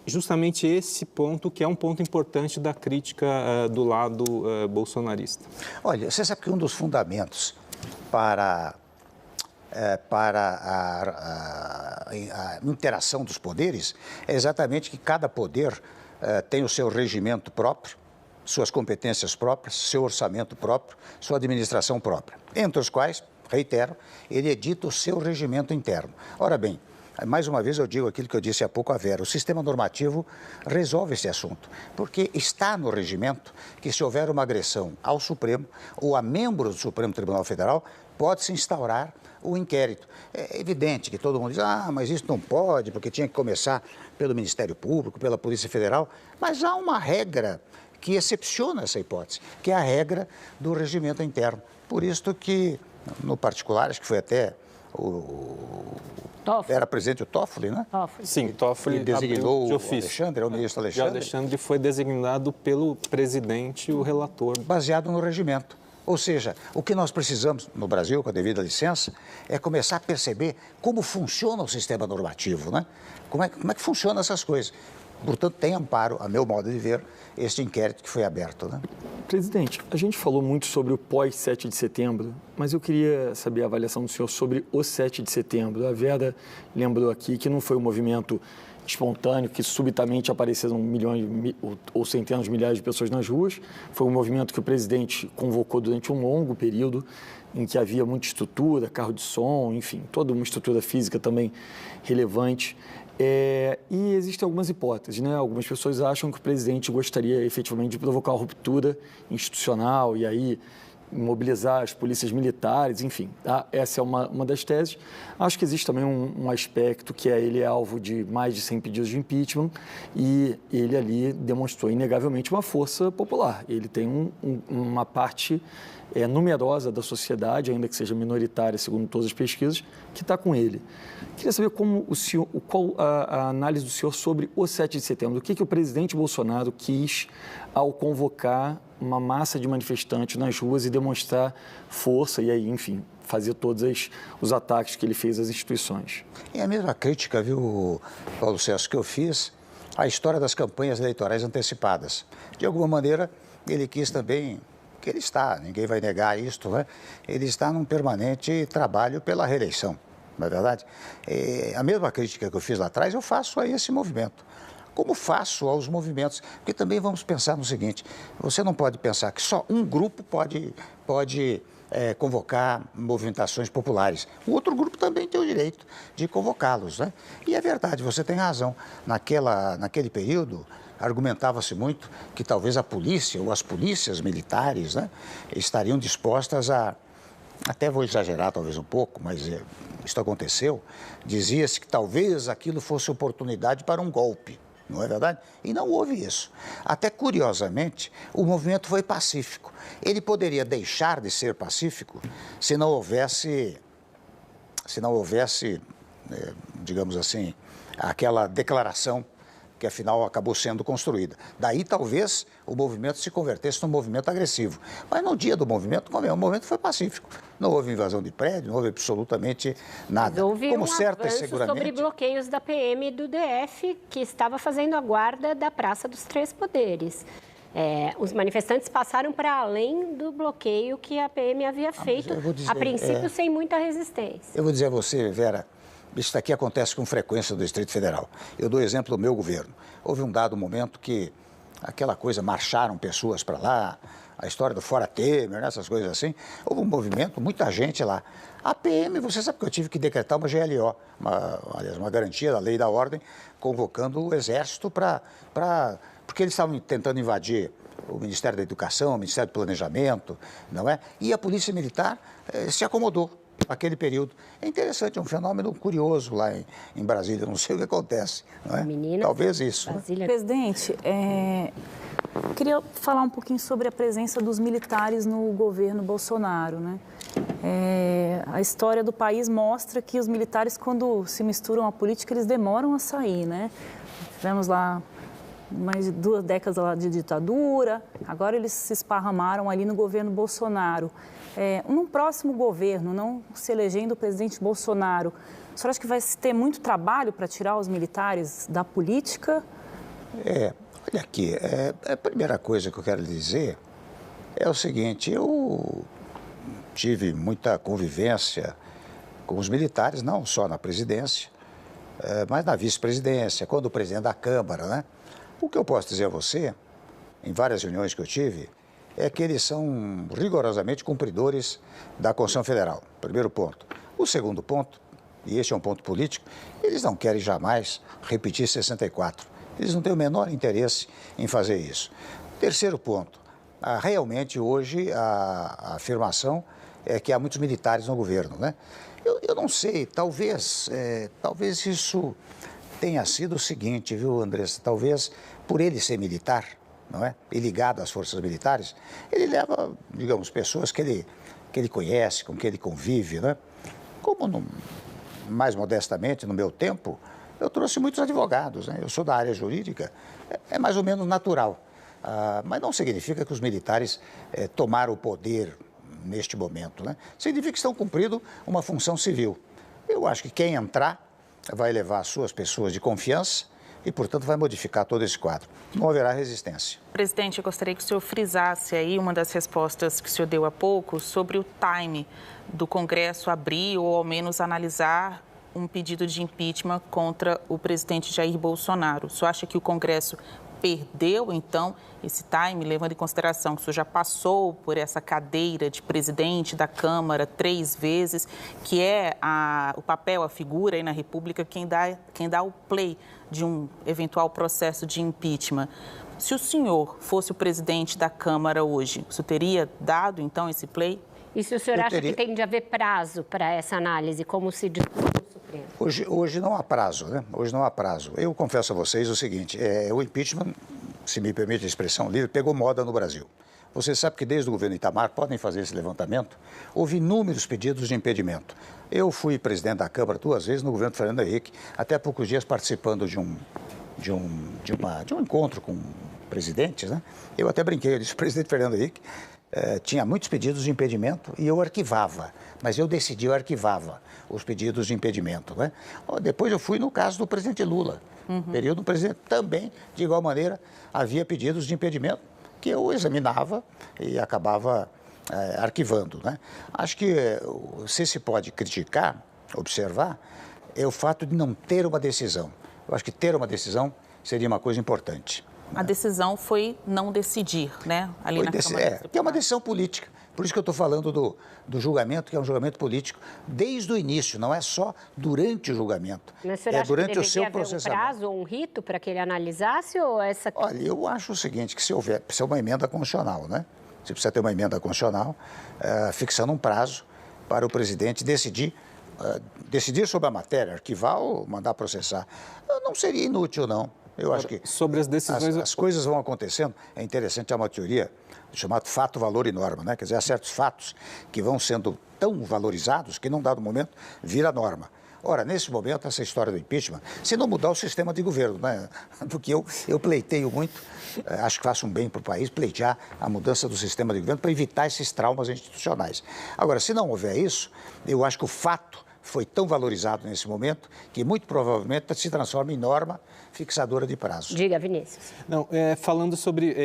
justamente esse ponto, que é um ponto importante da crítica do lado bolsonarista? Olha, você sabe que um dos fundamentos para a interação dos poderes é exatamente que cada poder tem o seu regimento próprio, suas competências próprias, seu orçamento próprio, sua administração própria, entre os quais, reitero, ele edita o seu regimento interno. Ora bem, mais uma vez eu digo aquilo que eu disse há pouco à Vera, o sistema normativo resolve esse assunto, porque está no regimento que se houver uma agressão ao Supremo ou a membros do Supremo Tribunal Federal, pode-se instaurar o inquérito. É evidente que todo mundo diz, mas isso não pode, porque tinha que começar pelo Ministério Público, pela Polícia Federal, mas há uma regra que excepciona essa hipótese, que é a regra do regimento interno. Por isso que, no particular, acho que foi até era presidente o Toffoli, né? Toffoli. Sim, Toffoli designou de o ofício. Alexandre, o ministro Alexandre. E o Alexandre foi designado pelo presidente e o relator. Baseado no regimento. Ou seja, o que nós precisamos no Brasil, com a devida licença, é começar a perceber como funciona o sistema normativo, né? Como é que funcionam essas coisas. Portanto, tem amparo, a meu modo de ver, este inquérito que foi aberto, né? Presidente, a gente falou muito sobre o pós-7 de setembro, mas eu queria saber a avaliação do senhor sobre o 7 de setembro. A Vera lembrou aqui que não foi um movimento espontâneo, que subitamente apareceram milhões ou centenas de milhares de pessoas nas ruas. Foi um movimento que o presidente convocou durante um longo período, em que havia muita estrutura, carro de som, enfim, toda uma estrutura física também relevante. E existem algumas hipóteses, né? Algumas pessoas acham que o presidente gostaria efetivamente de provocar uma ruptura institucional e aí mobilizar as polícias militares, enfim, tá? Essa é uma das teses. Acho que existe também um aspecto que ele é alvo de mais de 100 pedidos de impeachment e ele ali demonstrou inegavelmente uma força popular. Ele tem uma parte numerosa da sociedade, ainda que seja minoritária, segundo todas as pesquisas, que está com ele. Queria saber qual a análise do senhor sobre o 7 de setembro. O que o presidente Bolsonaro quis ao convocar uma massa de manifestantes nas ruas e demonstrar força e aí, enfim, fazer todos os ataques que ele fez às instituições. É a mesma crítica, viu, Paulo César, que eu fiz à história das campanhas eleitorais antecipadas. De alguma maneira, ele quis também, que ele está, ninguém vai negar isto, né? Ele está num permanente trabalho pela reeleição, não é verdade? A mesma crítica que eu fiz lá atrás, eu faço a esse movimento. Como faço aos movimentos? Porque também vamos pensar no seguinte, você não pode pensar que só um grupo pode convocar movimentações populares. O outro grupo também tem o direito de convocá-los, né? E é verdade, você tem razão. Naquele período, argumentava-se muito que talvez a polícia ou as polícias militares, né, estariam dispostas a, até vou exagerar talvez um pouco, mas isso aconteceu, dizia-se que talvez aquilo fosse oportunidade para um golpe. Não é verdade? E não houve isso. Até curiosamente, o movimento foi pacífico. Ele poderia deixar de ser pacífico se não houvesse, digamos assim, aquela declaração que afinal acabou sendo construída. Daí talvez o movimento se convertesse num movimento agressivo. Mas no dia do movimento, o movimento foi pacífico. Não houve invasão de prédio, não houve absolutamente nada. Mas houve um avanço sobre bloqueios da PM e do DF, que estava fazendo a guarda da Praça dos Três Poderes. Os manifestantes passaram para além do bloqueio que a PM havia feito, a princípio sem muita resistência. Eu vou dizer a você, Vera, isso aqui acontece com frequência no Distrito Federal. Eu dou exemplo do meu governo. Houve um dado momento que aquela coisa, marcharam pessoas para lá, a história do Fora Temer, essas coisas assim. Houve um movimento, muita gente lá. A PM, você sabe que eu tive que decretar uma GLO, uma garantia da lei e da ordem, convocando o Exército porque eles estavam tentando invadir o Ministério da Educação, o Ministério do Planejamento, não é? E a Polícia Militar se acomodou naquele período. É interessante, é um fenômeno curioso lá em Brasília, não sei o que acontece, não é? Menina, talvez isso. Brasília. Presidente, queria falar um pouquinho sobre a presença dos militares no governo Bolsonaro, né? A história do país mostra que os militares, quando se misturam à política, eles demoram a sair, né? Tivemos lá mais de 2 décadas lá de ditadura, agora eles se esparramaram ali no governo Bolsonaro. Num próximo governo, não se elegendo o presidente Bolsonaro, a senhora acha que vai ter muito trabalho para tirar os militares da política? Olha aqui, a primeira coisa que eu quero lhe dizer é o seguinte: eu tive muita convivência com os militares, não só na presidência, mas na vice-presidência, quando o presidente da Câmara, né? O que eu posso dizer a você, em várias reuniões que eu tive, é que eles são rigorosamente cumpridores da Constituição Federal, primeiro ponto. O segundo ponto, e este é um ponto político, eles não querem jamais repetir 64. Eles não têm o menor interesse em fazer isso. Terceiro ponto, realmente hoje a afirmação é que há muitos militares no governo, né? Eu não sei, talvez isso tenha sido o seguinte, viu, Andressa? Talvez por ele ser militar, não é? E ligado às forças militares, ele leva, digamos, pessoas que ele conhece, com que ele convive, né? Como, mais modestamente, no meu tempo, eu trouxe muitos advogados, né? Eu sou da área jurídica, é mais ou menos natural. Mas não significa que os militares tomaram o poder neste momento, né? Significa que estão cumprindo uma função civil. Eu acho que quem entrar vai levar as suas pessoas de confiança e, portanto, vai modificar todo esse quadro. Não haverá resistência. Presidente, eu gostaria que o senhor frisasse aí uma das respostas que o senhor deu há pouco sobre o time do Congresso abrir ou, ao menos, analisar um pedido de impeachment contra o presidente Jair Bolsonaro. O senhor acha que o Congresso perdeu, então, esse time, levando em consideração que o senhor já passou por essa cadeira de presidente da Câmara 3 vezes, que é o papel, a figura aí na República, quem dá o play de um eventual processo de impeachment. Se o senhor fosse o presidente da Câmara hoje, o senhor teria dado, então, esse play? E se o senhor acha que tem de haver prazo para essa análise, como se discute no Supremo? Hoje não há prazo, né? Hoje não há prazo. Eu confesso a vocês o seguinte, o impeachment, se me permite a expressão livre, pegou moda no Brasil. Você sabe que desde o governo Itamar, podem fazer esse levantamento, houve inúmeros pedidos de impedimento. Eu fui presidente da Câmara 2 vezes no governo Fernando Henrique, até há poucos dias participando de um encontro com presidentes, né? Eu até brinquei, eu disse, presidente Fernando Henrique, tinha muitos pedidos de impedimento e eu arquivava, mas eu decidi, eu arquivava os pedidos de impedimento, né? Depois eu fui no caso do presidente Lula, período do presidente também, de igual maneira, havia pedidos de impedimento que eu examinava e acabava arquivando, né? Acho que se pode criticar, observar, é o fato de não ter uma decisão. Eu acho que ter uma decisão seria uma coisa importante. A decisão foi não decidir, né? Ali na Câmara. Que é uma decisão política. Por isso que eu estou falando do julgamento, que é um julgamento político desde o início, não é só durante o julgamento. Mas você acha durante que o seu haver processamento. um prazo ou um rito para que ele analisasse ou essa... Olha, eu acho o seguinte, que se houver, precisa uma emenda constitucional, né? Você precisa ter uma emenda constitucional fixando um prazo para o presidente decidir sobre a matéria, arquivar ou mandar processar. Não seria inútil, não. Eu acho que sobre as decisões... as coisas vão acontecendo. É interessante, há uma teoria chamada fato, valor e norma, né? Quer dizer, há certos fatos que vão sendo tão valorizados que, num dado momento, vira norma. Ora, nesse momento, essa história do impeachment, se não mudar o sistema de governo, né? Porque eu pleiteio muito, acho que faço um bem para o país, pleitear a mudança do sistema de governo para evitar esses traumas institucionais. Agora, se não houver isso, eu acho que o fato foi tão valorizado nesse momento que muito provavelmente se transforma em norma fixadora de prazo. Diga, Vinícius. Não, falando sobre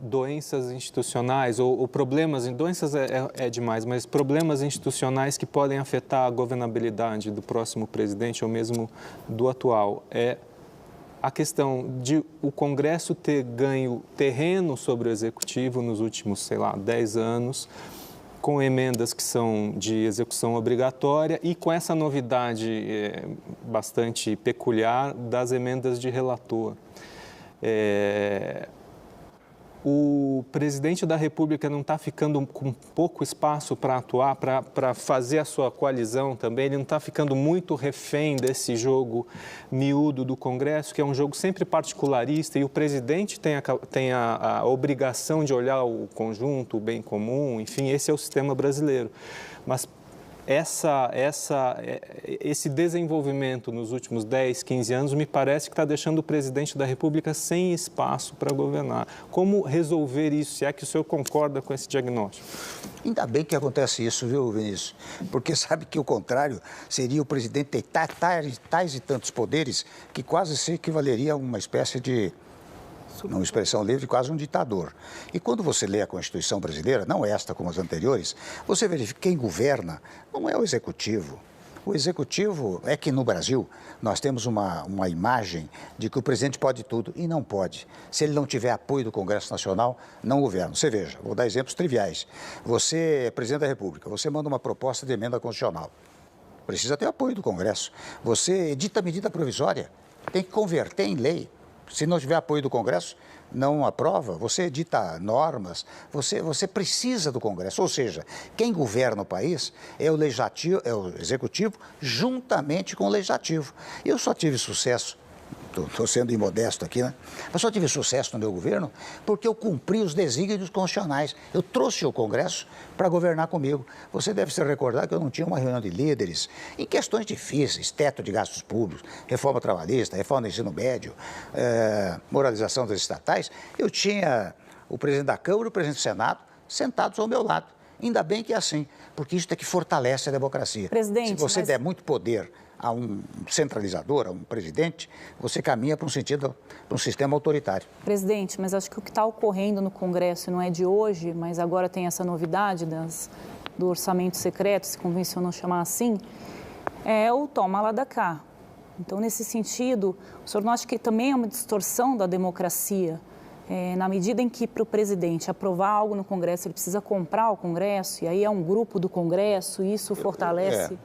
doenças institucionais ou problemas, doenças é demais, mas problemas institucionais que podem afetar a governabilidade do próximo presidente ou mesmo do atual, a questão de o Congresso ter ganho terreno sobre o Executivo nos últimos, 10 anos, com emendas que são de execução obrigatória e com essa novidade bastante peculiar das emendas de relator. o presidente da República não está ficando com pouco espaço para atuar, para fazer a sua coalizão também? Ele não está ficando muito refém desse jogo miúdo do Congresso, que é um jogo sempre particularista, e o presidente tem a obrigação de olhar o conjunto, o bem comum, enfim, esse é o sistema brasileiro. Mas esse desenvolvimento nos últimos 10, 15 anos me parece que está deixando o presidente da República sem espaço para governar. Como resolver isso, se é que o senhor concorda com esse diagnóstico? Ainda bem que acontece isso, viu, Vinícius? Porque sabe que o contrário seria o presidente ter tais e tantos poderes que quase se equivaleria a uma espécie de, numa expressão livre, quase um ditador. E quando você lê a Constituição brasileira, não esta como as anteriores, você verifica que quem governa não é o Executivo. O Executivo é que no Brasil nós temos uma imagem de que o presidente pode tudo e não pode. Se ele não tiver apoio do Congresso Nacional, não governa. Você veja, vou dar exemplos triviais. Você é presidente da República, você manda uma proposta de emenda constitucional. Precisa ter apoio do Congresso. Você edita medida provisória, tem que converter em lei. Se não tiver apoio do Congresso, não aprova, você edita normas, você precisa do Congresso. Ou seja, quem governa o país é o Executivo juntamente com o Legislativo. Eu só tive sucesso, estou sendo imodesto aqui, né? Eu só tive sucesso no meu governo porque eu cumpri os desígnios constitucionais. Eu trouxe o Congresso para governar comigo. Você deve se recordar que eu não tinha uma reunião de líderes em questões difíceis, teto de gastos públicos, reforma trabalhista, reforma do ensino médio, moralização das estatais. Eu tinha o presidente da Câmara e o presidente do Senado sentados ao meu lado. Ainda bem que é assim, porque isso é que fortalece a democracia. Presidente, se você der muito poder a um centralizador, a um presidente, você caminha para um sistema autoritário. Presidente, mas acho que o que está ocorrendo no Congresso não é de hoje, mas agora tem essa novidade do orçamento secreto, se convencionou chamar assim, é o toma lá da cá. Então, nesse sentido, o senhor não acha que também é uma distorção da democracia? Na medida em que para o presidente aprovar algo no Congresso, ele precisa comprar o Congresso, e aí é um grupo do Congresso, e isso fortalece...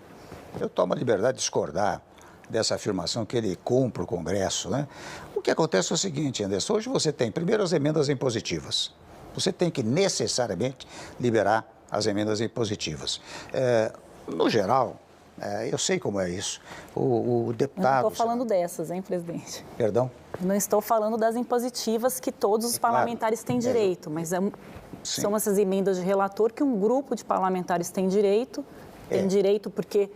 Eu tomo a liberdade de discordar dessa afirmação que ele compra o Congresso, né? O que acontece é o seguinte, Anderson, hoje você tem primeiro as emendas impositivas. Você tem que necessariamente liberar as emendas impositivas. No geral, eu sei como é isso. O deputado... Eu não estou falando dessas, hein, presidente? Perdão? Não estou falando das impositivas que todos os parlamentares têm direito, mas são essas emendas de relator que um grupo de parlamentares tem direito, porque...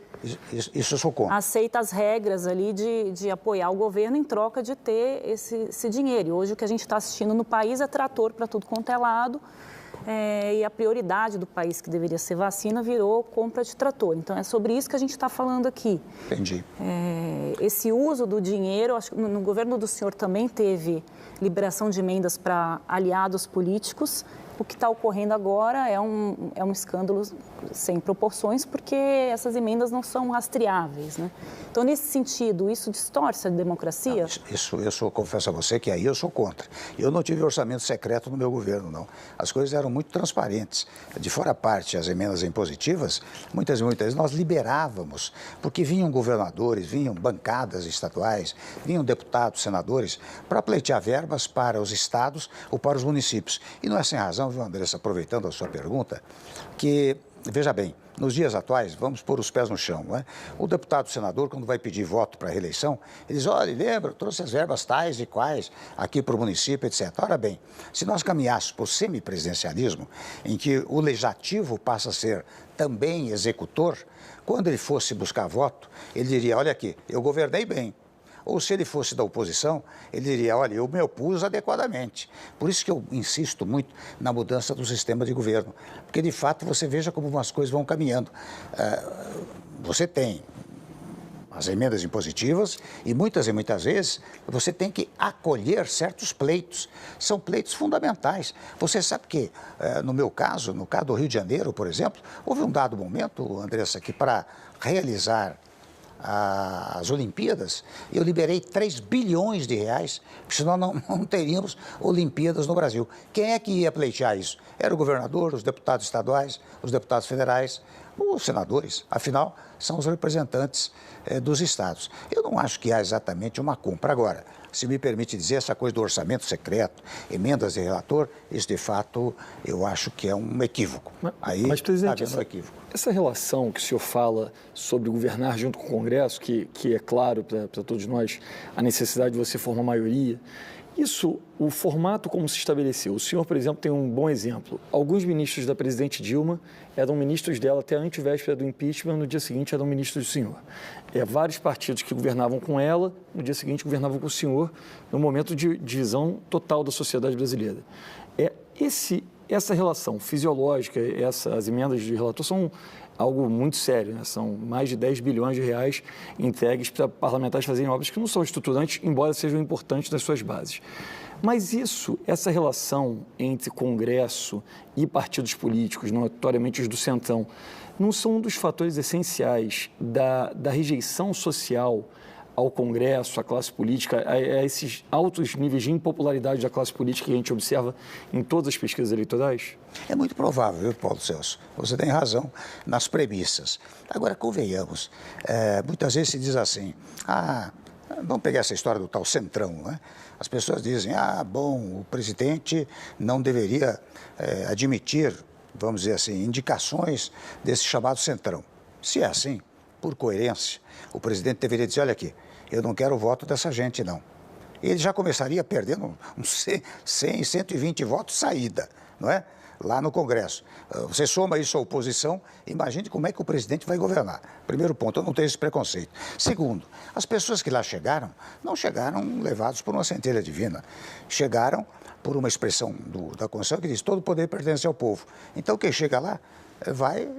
Isso eu sou contra. Aceita as regras ali de apoiar o governo em troca de ter esse dinheiro. E hoje o que a gente está assistindo no país é trator para tudo quanto é lado. E a prioridade do país, que deveria ser vacina, virou compra de trator. Então, é sobre isso que a gente está falando aqui. Entendi. Esse uso do dinheiro, acho que no governo do senhor também teve liberação de emendas para aliados políticos. O que está ocorrendo agora é um escândalo sem proporções, porque essas emendas não são rastreáveis, né? Então, nesse sentido, isso distorce a democracia? Não, confesso a você que aí eu sou contra. Eu não tive orçamento secreto no meu governo, não. As coisas eram muito transparentes. De fora a parte, as emendas impositivas, muitas vezes nós liberávamos, porque vinham governadores, vinham bancadas estaduais, vinham deputados, senadores, para pleitear verbas para os estados ou para os municípios. E não é sem razão, viu, Andressa, aproveitando a sua pergunta, que, veja bem, nos dias atuais, vamos pôr os pés no chão, não é? O deputado, senador, quando vai pedir voto para a reeleição, ele diz, olha, lembra, eu trouxe as verbas tais e quais aqui para o município, etc. Ora bem, se nós caminhássemos por semipresidencialismo, em que o legislativo passa a ser também executor, quando ele fosse buscar voto, ele diria, olha aqui, eu governei bem. Ou se ele fosse da oposição, ele diria, olha, eu me opus adequadamente. Por isso que eu insisto muito na mudança do sistema de governo. Porque, de fato, você veja como as coisas vão caminhando. Você tem as emendas impositivas e muitas vezes você tem que acolher certos pleitos. São pleitos fundamentais. Você sabe que, no meu caso, no caso do Rio de Janeiro, por exemplo, houve um dado momento, Andressa, que para realizar as Olimpíadas, eu liberei 3 bilhões de reais, porque senão não teríamos Olimpíadas no Brasil. Quem é que ia pleitear isso? Era o governador, os deputados estaduais, os deputados federais, os senadores, afinal, são os representantes dos estados. Eu não acho que há exatamente uma compra. Agora, se me permite dizer, essa coisa do orçamento secreto, emendas de relator, isso de fato eu acho que é um equívoco. Mas presidente, essa relação que o senhor fala sobre governar junto com o Congresso, que é claro para todos nós a necessidade de você formar maioria, isso, o formato como se estabeleceu. O senhor, por exemplo, tem um bom exemplo. Alguns ministros da presidente Dilma eram ministros dela até a antevéspera do impeachment, no dia seguinte eram ministros do senhor. Vários partidos que governavam com ela, no dia seguinte governavam com o senhor, no momento de divisão total da sociedade brasileira. Essa relação fisiológica, as emendas de relator são algo muito sério, né? São mais de 10 bilhões de reais entregues para parlamentares fazerem obras que não são estruturantes, embora sejam importantes nas suas bases. Mas essa relação entre Congresso e partidos políticos, notoriamente os do Centrão, não são um dos fatores essenciais da rejeição social ao Congresso, à classe política, a esses altos níveis de impopularidade da classe política que a gente observa em todas as pesquisas eleitorais? É muito provável, viu, Paulo Celso? Você tem razão nas premissas. Agora, convenhamos, muitas vezes se diz assim, vamos pegar essa história do tal Centrão, né? As pessoas dizem, bom, o presidente não deveria admitir, vamos dizer assim, indicações desse chamado Centrão. Se é assim, por coerência, o presidente deveria dizer, olha aqui, eu não quero o voto dessa gente, não. Ele já começaria perdendo uns 100, 120 votos saída, não é? Lá no Congresso. Você soma isso à oposição, imagine como é que o presidente vai governar. Primeiro ponto, eu não tenho esse preconceito. Segundo, as pessoas que lá chegaram, não chegaram levados por uma centelha divina. Chegaram por uma expressão da Constituição que diz, todo poder pertence ao povo. Então, quem chega lá vai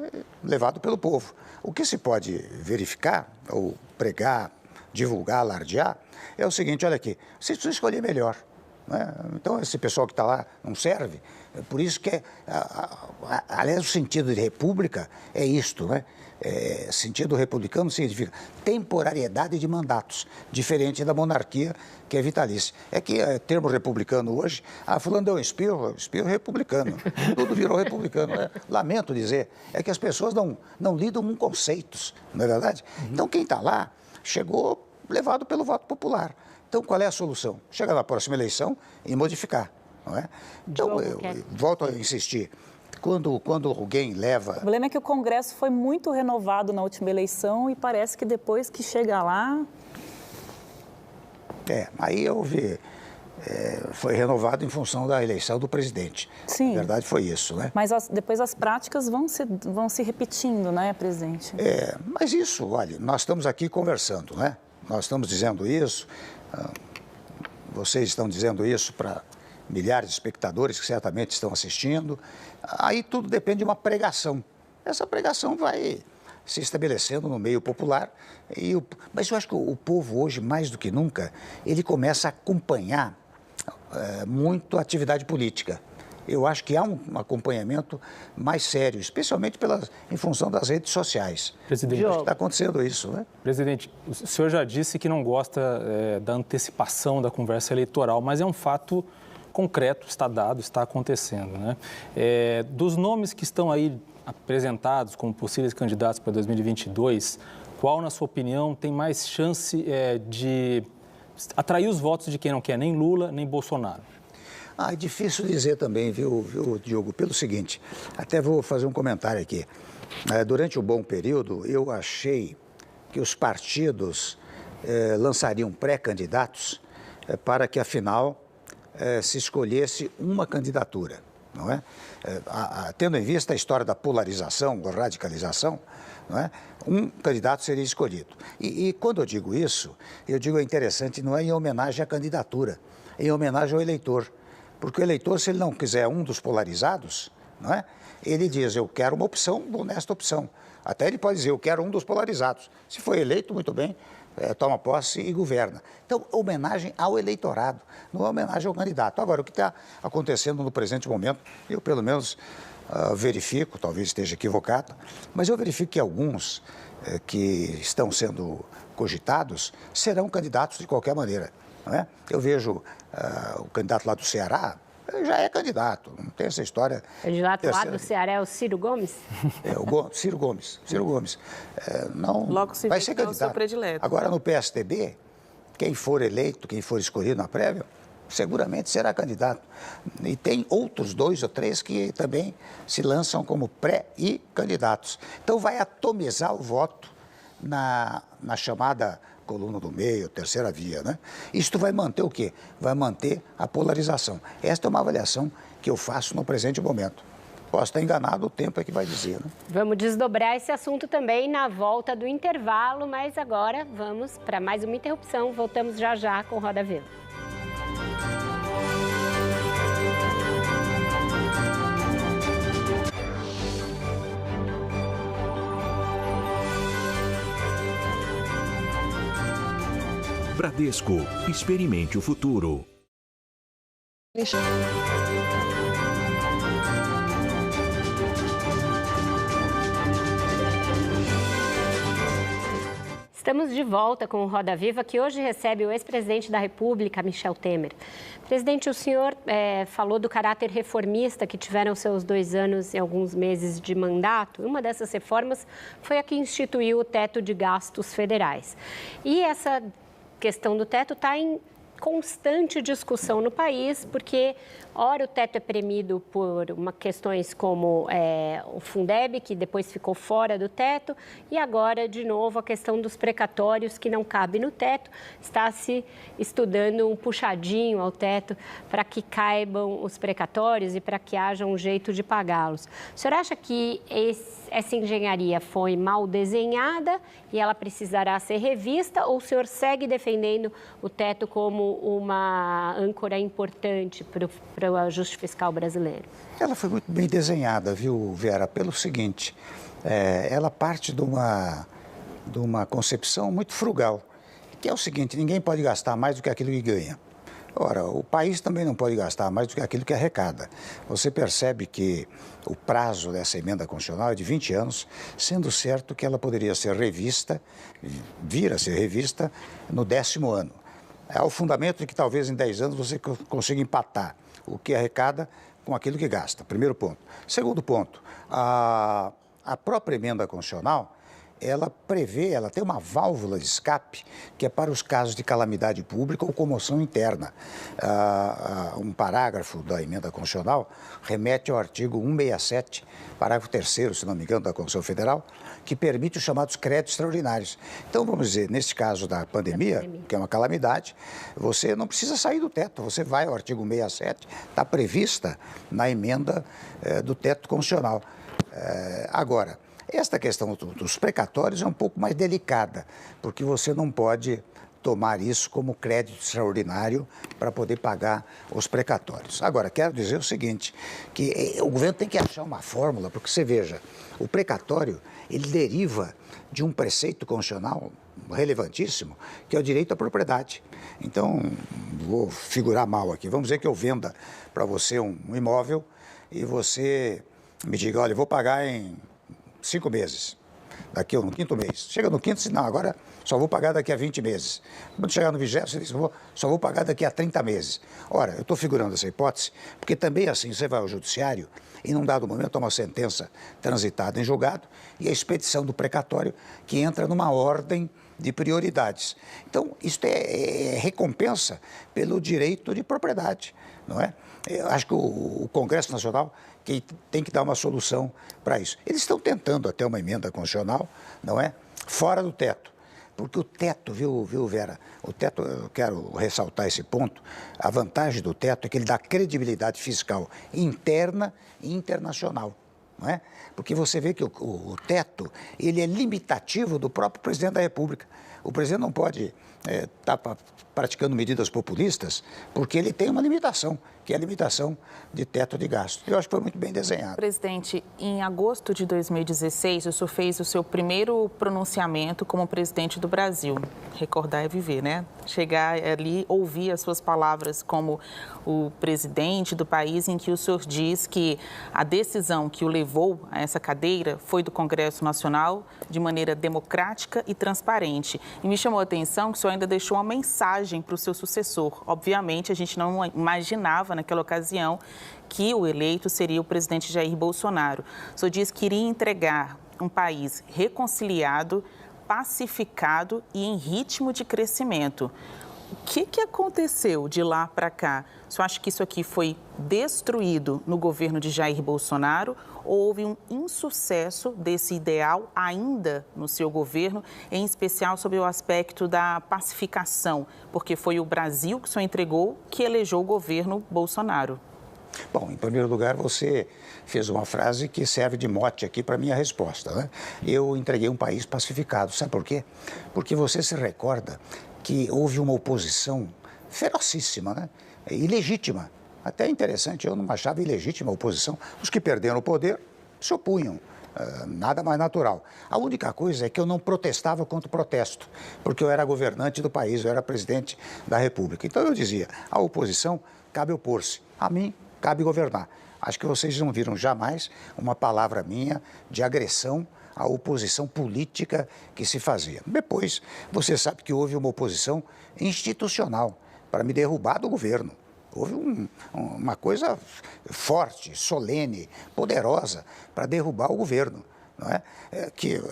levado pelo povo. O que se pode verificar, ou pregar, divulgar, alardear, é o seguinte, olha aqui, você precisa escolher melhor. Né? Então, esse pessoal que está lá não serve. É por isso que, aliás, o sentido de república é isto, né? Sentido republicano significa temporariedade de mandatos, diferente da monarquia, que é vitalícia. É que termo republicano hoje, fulano deu um espirro republicano, tudo virou republicano. Né? Lamento dizer, é que as pessoas não lidam com conceitos, não é verdade? Então, quem está lá chegou levado pelo voto popular. Então, qual é a solução? Chegar na próxima eleição e modificar, não é? Então, eu volto a insistir. Quando alguém leva... O problema é que o Congresso foi muito renovado na última eleição e parece que depois que chega lá... Aí houve... foi renovado em função da eleição do presidente. Sim. Na verdade, foi isso, né? Mas depois as práticas vão se repetindo, né, presidente? Mas isso, olha, nós estamos aqui conversando, né? Nós estamos dizendo isso, vocês estão dizendo isso para milhares de espectadores que certamente estão assistindo. Aí tudo depende de uma pregação. Essa pregação vai se estabelecendo no meio popular. Mas eu acho que o povo hoje, mais do que nunca, ele começa a acompanhar muito a atividade política. Eu acho que há um acompanhamento mais sério, especialmente em função das redes sociais. Presidente, acho que está acontecendo isso, né? Presidente, o senhor já disse que não gosta da antecipação da conversa eleitoral, mas é um fato concreto, está dado, está acontecendo, né? Dos nomes que estão aí apresentados como possíveis candidatos para 2022, qual, na sua opinião, tem mais chance de atrair os votos de quem não quer nem Lula nem Bolsonaro? É difícil dizer também, viu, Diogo? Pelo seguinte, até vou fazer um comentário aqui. Durante um bom período, eu achei que os partidos lançariam pré-candidatos para que, afinal, se escolhesse uma candidatura, não é? Tendo em vista a história da polarização, da radicalização, não é? Um candidato seria escolhido. E quando eu digo isso, eu digo interessante, não é em homenagem à candidatura, é em homenagem ao eleitor. Porque o eleitor, se ele não quiser um dos polarizados, não é? Ele diz, eu quero uma opção, nesta opção. Até ele pode dizer, eu quero um dos polarizados. Se for eleito, muito bem, toma posse e governa. Então, homenagem ao eleitorado, não é homenagem ao candidato. Agora, o que está acontecendo no presente momento, eu pelo menos verifico, talvez esteja equivocado, mas eu verifico que alguns que estão sendo cogitados serão candidatos de qualquer maneira. Não é? Eu vejo o candidato lá do Ceará, já é candidato, não tem essa história. Candidato lá do Ceará é o Ciro Gomes? Ciro Gomes. Não, logo se vai vê ser que é o candidato. seu predileto. Agora, no PSDB, quem for eleito, quem for escolhido na prévia, seguramente será candidato. E tem outros 2 ou 3 que também se lançam como pré e candidatos. Então, vai atomizar o voto na chamada coluna do meio, terceira via, né? Isto vai manter o quê? Vai manter a polarização. Esta é uma avaliação que eu faço no presente momento. Posso estar enganado, o tempo é que vai dizer, né? Vamos desdobrar esse assunto também na volta do intervalo, mas agora vamos para mais uma interrupção. Voltamos já com Roda Viva. Bradesco, experimente o futuro. Estamos de volta com o Roda Viva, que hoje recebe o ex-presidente da República, Michel Temer. Presidente, o senhor falou do caráter reformista que tiveram seus 2 anos e alguns meses de mandato. Uma dessas reformas foi a que instituiu o teto de gastos federais. E essa questão do teto está em constante discussão no país, porque, ora, o teto é premido por questões como o Fundeb, que depois ficou fora do teto, e agora, de novo, a questão dos precatórios, que não cabe no teto. Está se estudando um puxadinho ao teto para que caibam os precatórios e para que haja um jeito de pagá-los. O senhor acha que essa engenharia foi mal desenhada e ela precisará ser revista, ou o senhor segue defendendo o teto como uma âncora importante para o ajuste fiscal brasileiro? Ela foi muito bem desenhada, viu, Vera? Pelo seguinte, ela parte de uma concepção muito frugal, que é o seguinte: ninguém pode gastar mais do que aquilo que ganha. Ora, o país também não pode gastar mais do que aquilo que arrecada. Você percebe que o prazo dessa emenda constitucional é de 20 anos, sendo certo que ela poderia ser revista, vir a ser revista no 10º ano. Há o fundamento de que talvez em 10 anos você consiga empatar o que arrecada com aquilo que gasta. Primeiro ponto. Segundo ponto, a própria emenda constitucional, ela prevê, ela tem uma válvula de escape que é para os casos de calamidade pública ou comoção interna. Um parágrafo da emenda constitucional remete ao artigo 167, parágrafo 3º, se não me engano, da Constituição Federal, que permite os chamados créditos extraordinários. Então, vamos dizer, nesse caso da pandemia, que é uma calamidade, você não precisa sair do teto, você vai ao artigo 167, está prevista na emenda do teto constitucional. Agora, esta questão dos precatórios é um pouco mais delicada, porque você não pode tomar isso como crédito extraordinário para poder pagar os precatórios. Agora, quero dizer o seguinte, que o governo tem que achar uma fórmula, porque você veja, o precatório, ele deriva de um preceito constitucional relevantíssimo, que é o direito à propriedade. Então, vou figurar mal aqui, vamos dizer que eu venda para você um imóvel e você me diga, olha, eu vou pagar em 5 meses, daqui no 5º mês. Chega no 5º, não, agora só vou pagar daqui a 20 meses. Quando chegar no 20º, você diz, só vou pagar daqui a 30 meses. Ora, eu estou figurando essa hipótese, porque também assim, você vai ao judiciário e num dado momento há uma sentença transitada em julgado e a expedição do precatório que entra numa ordem de prioridades. Então, isso é recompensa pelo direito de propriedade, não é? Eu acho que o Congresso Nacional que tem que dar uma solução para isso. Eles estão tentando até uma emenda constitucional, não é? Fora do teto. Porque o teto, viu, Vera? O teto, eu quero ressaltar esse ponto, a vantagem do teto é que ele dá credibilidade fiscal interna e internacional, não é? Porque você vê que o teto, ele é limitativo do próprio presidente da República. O presidente não pode estar praticando medidas populistas, porque ele tem uma limitação, que é a limitação de teto de gasto. Eu acho que foi muito bem desenhado. Presidente, em agosto de 2016, o senhor fez o seu primeiro pronunciamento como presidente do Brasil. Recordar é viver, né? Chegar ali, ouvir as suas palavras como o presidente do país, em que o senhor diz que a decisão que o levou a essa cadeira foi do Congresso Nacional de maneira democrática e transparente. E me chamou a atenção que o senhor ainda deixou uma mensagem para o seu sucessor. Obviamente, a gente não imaginava naquela ocasião que o eleito seria o presidente Jair Bolsonaro. O senhor disse que iria entregar um país reconciliado, pacificado e em ritmo de crescimento. O que aconteceu de lá para cá? O senhor acha que isso aqui foi destruído no governo de Jair Bolsonaro ou houve um insucesso desse ideal ainda no seu governo, em especial sobre o aspecto da pacificação, porque foi o Brasil que o senhor entregou que elegeu o governo Bolsonaro? Bom, em primeiro lugar, você fez uma frase que serve de mote aqui para a minha resposta, né? Eu entreguei um país pacificado. Sabe por quê? Porque você se recorda que houve uma oposição ferocíssima, né? Ilegítima. Até interessante, eu não achava ilegítima a oposição. Os que perderam o poder se opunham. Nada mais natural. A única coisa é que eu não protestava contra o protesto, porque eu era governante do país, eu era presidente da República. Então eu dizia, a oposição cabe opor-se, a mim cabe governar. Acho que vocês não viram jamais uma palavra minha de agressão à oposição política que se fazia. Depois, você sabe que houve uma oposição institucional para me derrubar do governo. Houve uma coisa forte, solene, poderosa para derrubar o governo. Não é?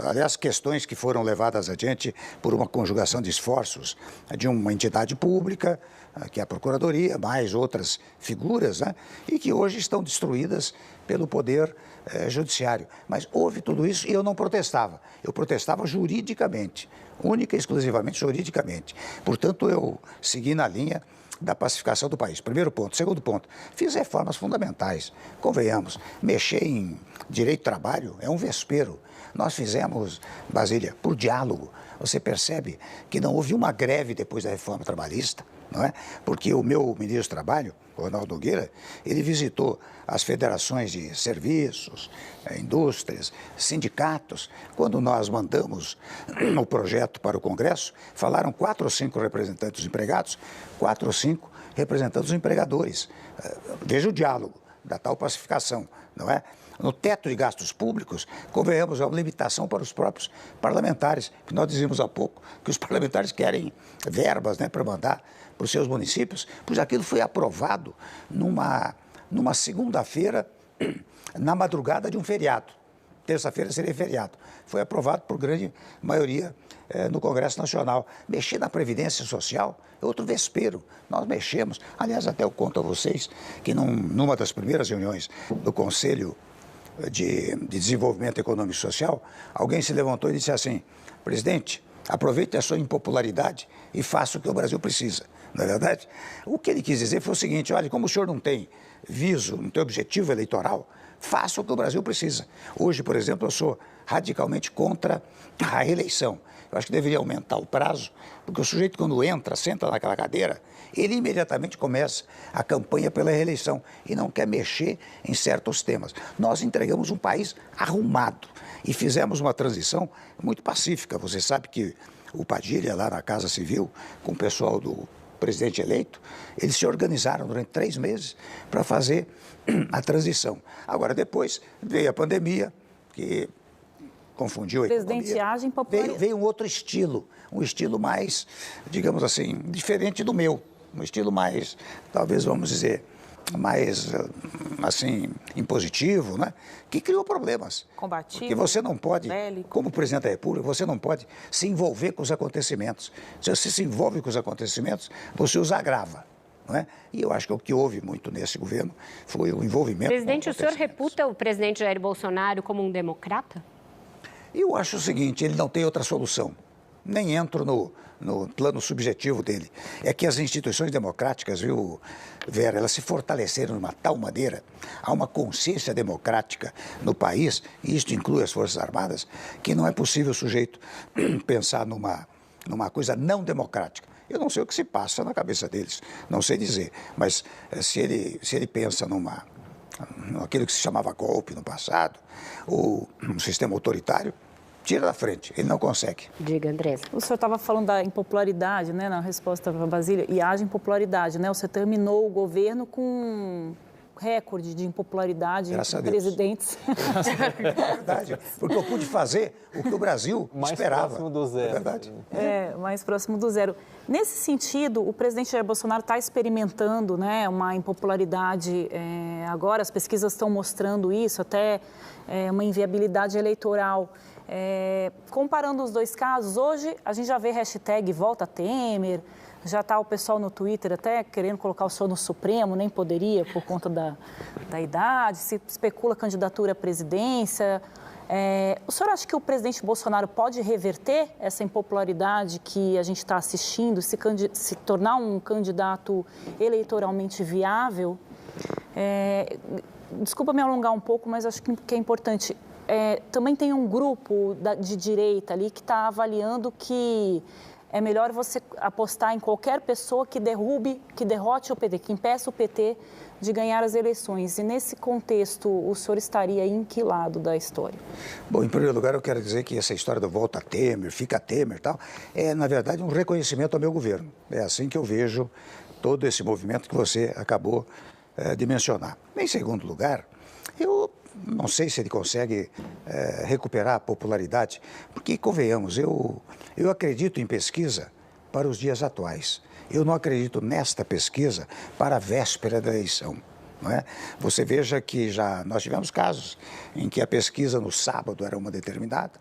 Aliás, questões que foram levadas adiante por uma conjugação de esforços de uma entidade pública, que é a Procuradoria, mais outras figuras, né? E que hoje estão destruídas pelo Poder Judiciário. Mas houve tudo isso e eu não protestava. Eu protestava juridicamente, única e exclusivamente juridicamente. Portanto, eu segui na linha da pacificação do país. Primeiro ponto. Segundo ponto, fiz reformas fundamentais. Convenhamos, mexer em direito do trabalho é um vespeiro. Nós fizemos, Basília, por diálogo. Você percebe que não houve uma greve depois da reforma trabalhista, não é? Porque o meu ministro do Trabalho, Ronaldo Nogueira, ele visitou as federações de serviços, indústrias, sindicatos. Quando nós mandamos o projeto para o Congresso, falaram 4 ou 5 representantes dos empregados, 4 ou 5 representantes dos empregadores. Veja o diálogo da tal pacificação, não é? No teto de gastos públicos, convenhamos, é uma limitação para os próprios parlamentares, que nós dizíamos há pouco que os parlamentares querem verbas, né, para mandar para os seus municípios, pois aquilo foi aprovado numa segunda-feira, na madrugada de um feriado. Terça-feira seria feriado. Foi aprovado por grande maioria no Congresso Nacional. Mexer na Previdência Social é outro vespeiro. Nós mexemos. Aliás, até eu conto a vocês que numa das primeiras reuniões do Conselho de Desenvolvimento Econômico e Social, alguém se levantou e disse assim: presidente, aproveite a sua impopularidade e faça o que o Brasil precisa. Não é verdade? O que ele quis dizer foi o seguinte: olha, como o senhor não tem viso, não tem objetivo eleitoral, faça o que o Brasil precisa. Hoje, por exemplo, eu sou radicalmente contra a reeleição. Eu acho que deveria aumentar o prazo, porque o sujeito, quando entra, senta naquela cadeira, ele imediatamente começa a campanha pela reeleição e não quer mexer em certos temas. Nós entregamos um país arrumado e fizemos uma transição muito pacífica. Você sabe que o Padilha, lá na Casa Civil, com o pessoal do presidente eleito, eles se organizaram durante 3 meses para fazer a transição. Agora, depois, veio a pandemia, que confundiu a Presidenciagem popular. Veio um outro estilo, um estilo mais, digamos assim, diferente do meu. Um estilo mais, talvez vamos dizer, mais, assim, impositivo, né? Que criou problemas. Combativo. Porque você não pode, bélico. como presidente da República, você não pode se envolver com os acontecimentos. Se você se envolve com os acontecimentos, você os agrava. Não é? E eu acho que o que houve muito nesse governo foi o envolvimento. Presidente, o senhor reputa o presidente Jair Bolsonaro como um democrata? Eu acho o seguinte: ele não tem outra solução. Nem entro no plano subjetivo dele. É que as instituições democráticas, viu, Vera, elas se fortaleceram de uma tal maneira, há uma consciência democrática no país, e isto inclui as Forças Armadas, que não é possível o sujeito pensar numa coisa não democrática. Eu não sei o que se passa na cabeça deles, não sei dizer, mas se ele pensa naquilo que se chamava golpe no passado, ou um sistema autoritário, tira da frente, ele não consegue. Diga, Andressa. O senhor estava falando da impopularidade, né, na resposta para a Basília, e haja impopularidade, né? Você terminou o governo com recorde de impopularidade Graças entre presidentes. É verdade, porque eu pude fazer o que o Brasil esperava. Mais próximo do zero. É verdade. Mais próximo do zero. Nesse sentido, o presidente Jair Bolsonaro está experimentando, né, uma impopularidade. Agora, as pesquisas estão mostrando isso, até uma inviabilidade eleitoral. Comparando os dois casos, hoje a gente já vê hashtag Volta Temer, já está o pessoal no Twitter até querendo colocar o senhor no Supremo, nem poderia por conta da idade, se especula candidatura à presidência. O senhor acha que o presidente Bolsonaro pode reverter essa impopularidade que a gente está assistindo, se tornar um candidato eleitoralmente viável? Desculpa me alongar um pouco, mas acho que é importante. Também tem um grupo de direita ali que está avaliando que é melhor você apostar em qualquer pessoa que derrote o PT, que impeça o PT de ganhar as eleições. E nesse contexto, o senhor estaria em que lado da história? Bom, em primeiro lugar, eu quero dizer que essa história do volta Temer, fica Temer e tal, é, na verdade, um reconhecimento ao meu governo. É assim que eu vejo todo esse movimento que você acabou de mencionar. Em segundo lugar, eu não sei se ele consegue recuperar a popularidade, porque, convenhamos, eu acredito em pesquisa para os dias atuais. Eu não acredito nesta pesquisa para a véspera da eleição. Não é? Você veja que já nós tivemos casos em que a pesquisa no sábado era uma determinada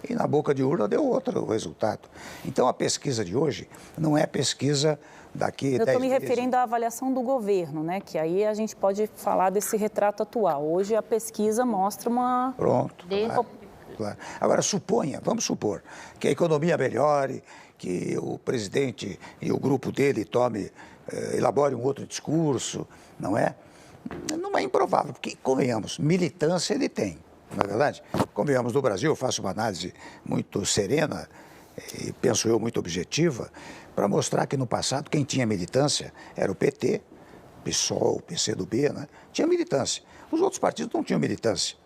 e na boca de urna deu outro resultado. Então, a pesquisa de hoje não é pesquisa daqui 10 Eu estou me meses. referindo à avaliação do governo, né? Que aí a gente pode falar desse retrato atual. Hoje a pesquisa mostra uma... Pronto, claro. Agora, vamos supor que a economia melhore, que o presidente e o grupo dele elabore um outro discurso, não é? Não é improvável, porque, convenhamos, militância ele tem, não é verdade? Convenhamos, no Brasil, eu faço uma análise muito serena e, penso eu, muito objetiva, para mostrar que no passado quem tinha militância era o PT, PSOL, PCdoB, né? Tinha militância. Os outros partidos não tinham militância.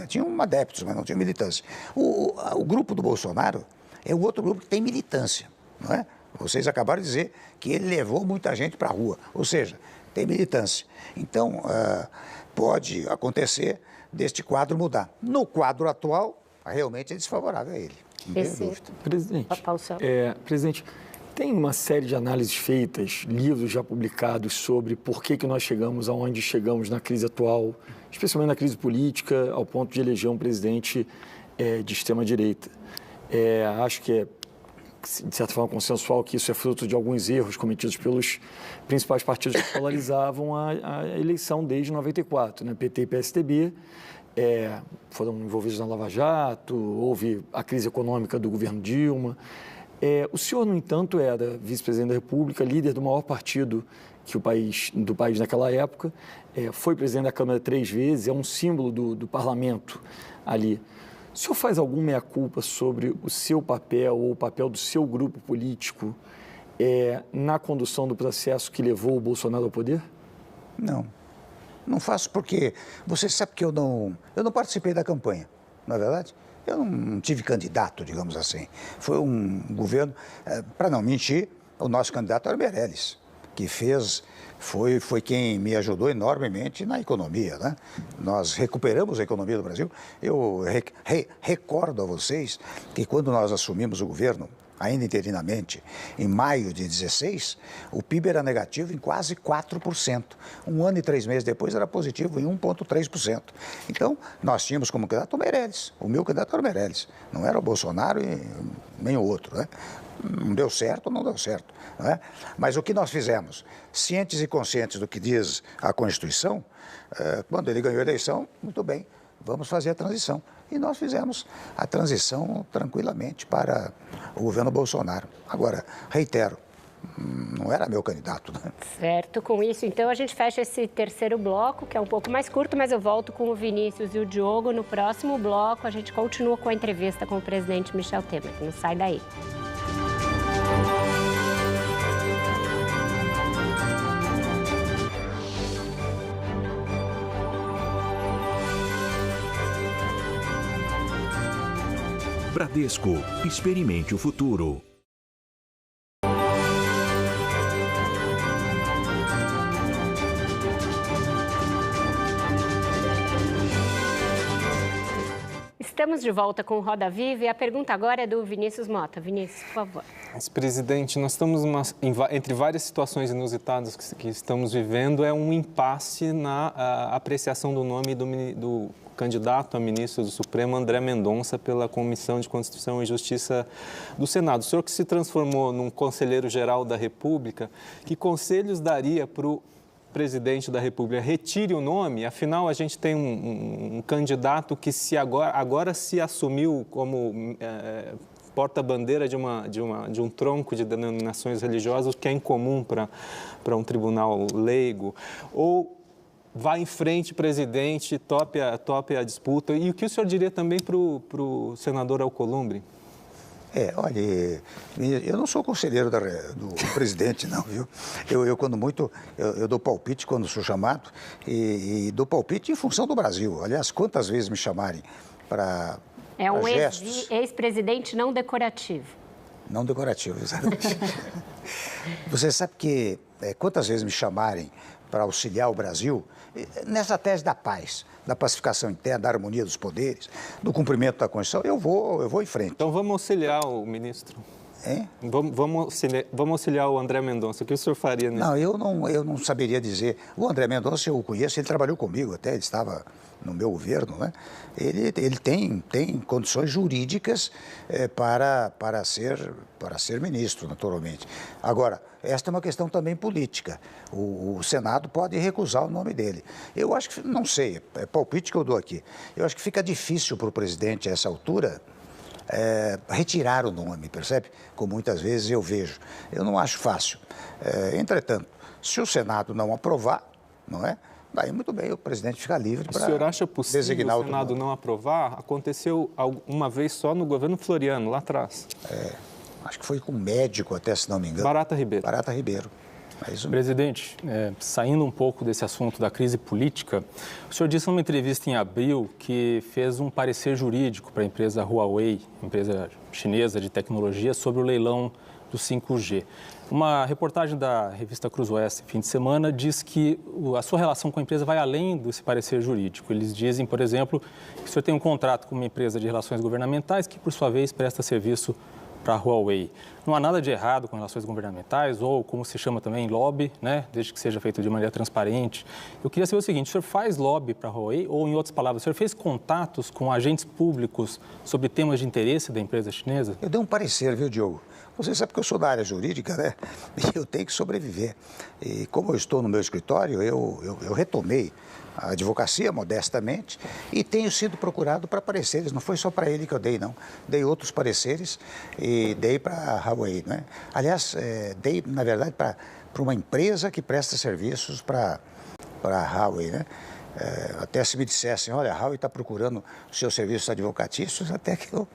Tinham adeptos, mas não tinham militância. O grupo do Bolsonaro é o outro grupo que tem militância, não é? Vocês acabaram de dizer que ele levou muita gente para a rua, ou seja, tem militância. Então, pode acontecer deste quadro mudar. No quadro atual, realmente é desfavorável a ele, não tem dúvida. Presidente, tem uma série de análises feitas, livros já publicados sobre por que nós chegamos aonde chegamos na crise atual, especialmente na crise política, ao ponto de eleger um presidente de extrema-direita. Acho que é, de certa forma, consensual que isso é fruto de alguns erros cometidos pelos principais partidos que polarizavam a eleição desde 94, né? PT e PSDB foram envolvidos na Lava Jato, houve a crise econômica do governo Dilma. O senhor, no entanto, era vice-presidente da República, líder do maior partido do país naquela época, foi presidente da Câmara 3 vezes, é um símbolo do parlamento ali. O senhor faz alguma meia-culpa sobre o seu papel ou o papel do seu grupo político na condução do processo que levou o Bolsonaro ao poder? Não. Não faço porque você sabe que eu não participei da campanha, não é verdade? Eu não tive candidato, digamos assim. Foi um governo, para não mentir, o nosso candidato era o Meirelles, que foi quem me ajudou enormemente na economia, né? Nós recuperamos a economia do Brasil. Eu recordo a vocês que quando nós assumimos o governo, ainda interinamente, em maio de 2016, o PIB era negativo em quase 4%. 1 ano e 3 meses depois era positivo em 1,3%. Então, nós tínhamos como candidato o Meirelles. O meu candidato era o Meirelles. Não era o Bolsonaro e nem o outro, né? Não deu certo, não deu certo. Né? Mas o que nós fizemos? Cientes e conscientes do que diz a Constituição, quando ele ganhou a eleição, muito bem, vamos fazer a transição. E nós fizemos a transição tranquilamente para o governo Bolsonaro. Agora, reitero, não era meu candidato, né? Certo, com isso, então, a gente fecha esse terceiro bloco, que é um pouco mais curto, mas eu volto com o Vinícius e o Diogo. No próximo bloco, a gente continua com a entrevista com o presidente Michel Temer. Não sai daí. Bradesco, experimente o futuro. Estamos de volta com o Roda Viva e a pergunta agora é do Vinícius Mota. Vinícius, por favor. Presidente, nós estamos entre várias situações inusitadas que estamos vivendo, é um impasse na apreciação do nome do candidato a ministro do Supremo, André Mendonça, pela Comissão de Constituição e Justiça do Senado. O senhor que se transformou num conselheiro-geral da República, que conselhos daria para o presidente da República? Retire o nome, afinal a gente tem um candidato que agora se assumiu como porta-bandeira de um tronco de denominações religiosas que é incomum para um tribunal leigo. Ou vá em frente, presidente, tope a disputa. E o que o senhor diria também para o senador Alcolumbre? Olha, eu não sou conselheiro do presidente, não, viu? Eu quando muito, eu dou palpite quando sou chamado e dou palpite em função do Brasil. Aliás, quantas vezes me chamarem para um gestos... ex-presidente não decorativo. Não decorativo, exatamente. Você sabe que quantas vezes me chamarem para auxiliar o Brasil nessa tese da paz, da pacificação interna, da harmonia dos poderes, do cumprimento da Constituição, eu vou em frente. Então vamos auxiliar o ministro. Hein? Vamos auxiliar o André Mendonça. O que o senhor faria nisso? Não, eu não saberia dizer. O André Mendonça eu o conheço, ele trabalhou comigo até, ele estava no meu governo, né? Ele tem condições jurídicas para ser ministro, naturalmente. Agora, esta é uma questão também política. O Senado pode recusar o nome dele. Eu acho que, não sei, é palpite que eu dou aqui. Eu acho que fica difícil para o presidente, a essa altura, retirar o nome, percebe? Como muitas vezes eu vejo. Eu não acho fácil. Entretanto, se o Senado não aprovar, não é? Daí, muito bem, o presidente fica livre para designar. O senhor acha possível o Senado não aprovar? Aconteceu uma vez só no governo Floriano, lá atrás. Acho que foi com um médico até, se não me engano. Barata Ribeiro. Barata Ribeiro. Presidente, saindo um pouco desse assunto da crise política, o senhor disse numa entrevista em abril que fez um parecer jurídico para a empresa Huawei, empresa chinesa de tecnologia, sobre o leilão do 5G. Uma reportagem da revista Cruzoeste, fim de semana, diz que a sua relação com a empresa vai além desse parecer jurídico. Eles dizem, por exemplo, que o senhor tem um contrato com uma empresa de relações governamentais que, por sua vez, presta serviço para a Huawei. Não há nada de errado com relações governamentais ou, como se chama também, lobby, né? Desde que seja feito de maneira transparente. Eu queria saber o seguinte, o senhor faz lobby para a Huawei ou, em outras palavras, o senhor fez contatos com agentes públicos sobre temas de interesse da empresa chinesa? Eu dei um parecer, viu, Diogo? Você sabe que eu sou da área jurídica, né? E eu tenho que sobreviver. E como eu estou no meu escritório, eu retomei a advocacia modestamente e tenho sido procurado para pareceres. Não foi só para ele que eu dei, não. Dei outros pareceres e dei para a Huawei, né? Aliás, dei, na verdade, para uma empresa que presta serviços para a Huawei, né? Até se me dissessem, olha, a Huawei está procurando os seus serviços advocatícios, até que eu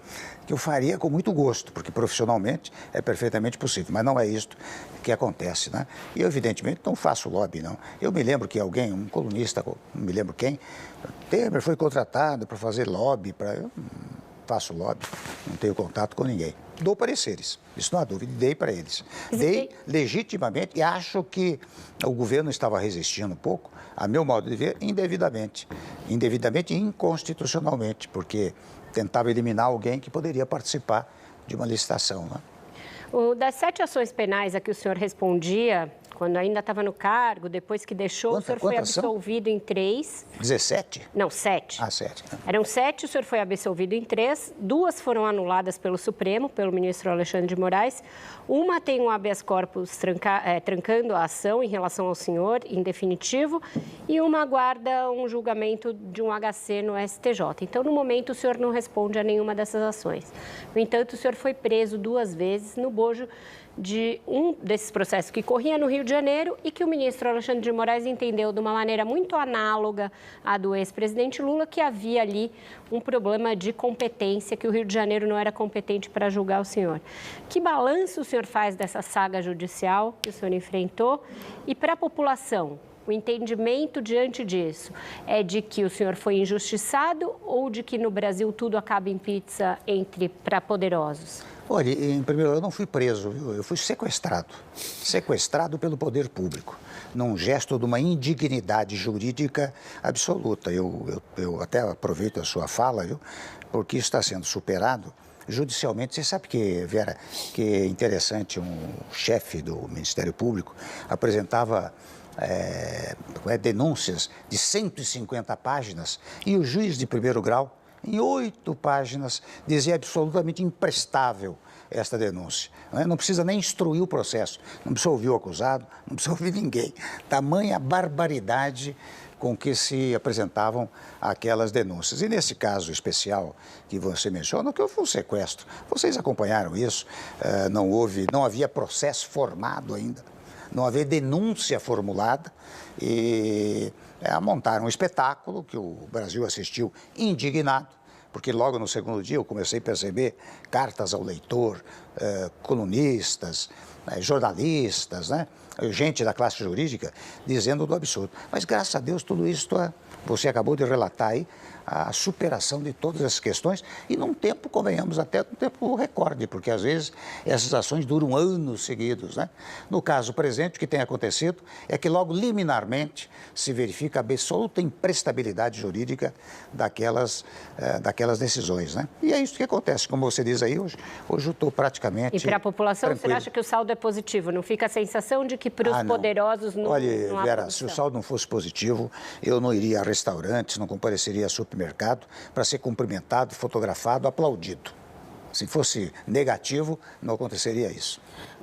faria com muito gosto, porque profissionalmente é perfeitamente possível, mas não é isto que acontece, né? E eu, evidentemente, não faço lobby, não. Eu me lembro que alguém, um colunista, não me lembro quem, Temer foi contratado para fazer lobby, eu não faço lobby, não tenho contato com ninguém. Dou pareceres, isso não há dúvida, dei para eles. Dei legitimamente e acho que o governo estava resistindo um pouco, a meu modo de ver, indevidamente e inconstitucionalmente, porque tentava eliminar alguém que poderia participar de uma licitação, né? Das 7 ações penais a que o senhor respondia, quando ainda estava no cargo, depois que deixou, o senhor foi absolvido em 3. 17? Não, 7. 7. Eram 7, o senhor foi absolvido em 3. 2 foram anuladas pelo Supremo, pelo ministro Alexandre de Moraes. Uma tem um habeas corpus trancando a ação em relação ao senhor, em definitivo. E uma aguarda um julgamento de um HC no STJ. Então, no momento, o senhor não responde a nenhuma dessas ações. No entanto, o senhor foi preso 2 vezes no bojo de um desses processos que corria no Rio de Janeiro e que o ministro Alexandre de Moraes entendeu de uma maneira muito análoga à do ex-presidente Lula, que havia ali um problema de competência, que o Rio de Janeiro não era competente para julgar o senhor. Que balanço o senhor faz dessa saga judicial que o senhor enfrentou? E para a população, o entendimento diante disso é de que o senhor foi injustiçado ou de que no Brasil tudo acaba em pizza para poderosos? Olha, em primeiro lugar, eu não fui preso, viu? Eu fui sequestrado pelo poder público, num gesto de uma indignidade jurídica absoluta. Eu até aproveito a sua fala, viu? Porque isso está sendo superado judicialmente. Você sabe que, Vera, que é interessante, um chefe do Ministério Público apresentava denúncias de 150 páginas e o juiz de primeiro grau, em 8 páginas, dizia absolutamente imprestável esta denúncia. Não precisa nem instruir o processo, não precisa ouvir o acusado, não precisa ouvir ninguém. Tamanha barbaridade com que se apresentavam aquelas denúncias. E nesse caso especial que você menciona, que houve um sequestro, vocês acompanharam isso, não havia processo formado ainda, não havia denúncia formulada e montaram um espetáculo que o Brasil assistiu indignado, porque logo no segundo dia eu comecei a perceber cartas ao leitor, colunistas, jornalistas, né? Gente da classe jurídica dizendo do absurdo. Mas, graças a Deus, tudo isso, você acabou de relatar aí, a superação de todas essas questões e num tempo, convenhamos, até num tempo recorde, porque às vezes essas ações duram anos seguidos, né? No caso presente, o que tem acontecido é que logo liminarmente se verifica a absoluta imprestabilidade jurídica daquelas decisões, né? E é isso que acontece, como você diz aí, hoje eu estou praticamente E para a população, tranquilo. você acha que o saldo é positivo? Não fica a sensação de que para os poderosos não Olha, não há Vera, posição? se o saldo não fosse positivo, eu não iria a restaurantes, não compareceria a supermercado para ser cumprimentado, fotografado, aplaudido. Se fosse negativo, não aconteceria isso.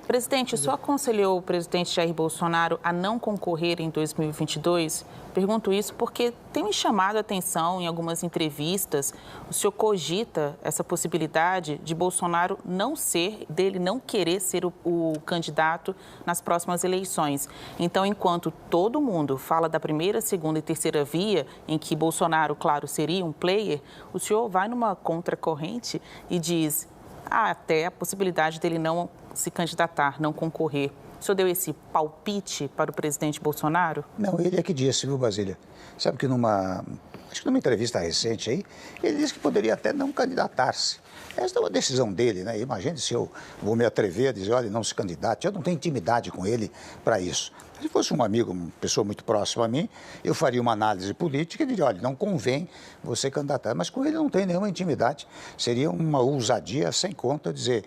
Presidente, o senhor aconselhou o presidente Jair Bolsonaro a não concorrer em 2022? Pergunto isso porque tem me chamado a atenção em algumas entrevistas. O senhor cogita essa possibilidade de Bolsonaro dele não querer ser o candidato nas próximas eleições. Então, enquanto todo mundo fala da primeira, segunda e terceira via, em que Bolsonaro, claro, seria um player, o senhor vai numa contracorrente e diz até a possibilidade dele não se candidatar, não concorrer. O senhor deu esse palpite para o presidente Bolsonaro? Não, ele é que disse, viu, Basília? Sabe que acho que numa entrevista recente aí, ele disse que poderia até não candidatar-se. Essa é uma decisão dele, né? Imagine se eu vou me atrever a dizer, olha, não se candidate. Eu não tenho intimidade com ele para isso. Se fosse um amigo, uma pessoa muito próxima a mim, eu faria uma análise política e diria, olha, não convém você candidatar. Mas com ele não tem nenhuma intimidade. Seria uma ousadia sem conta dizer,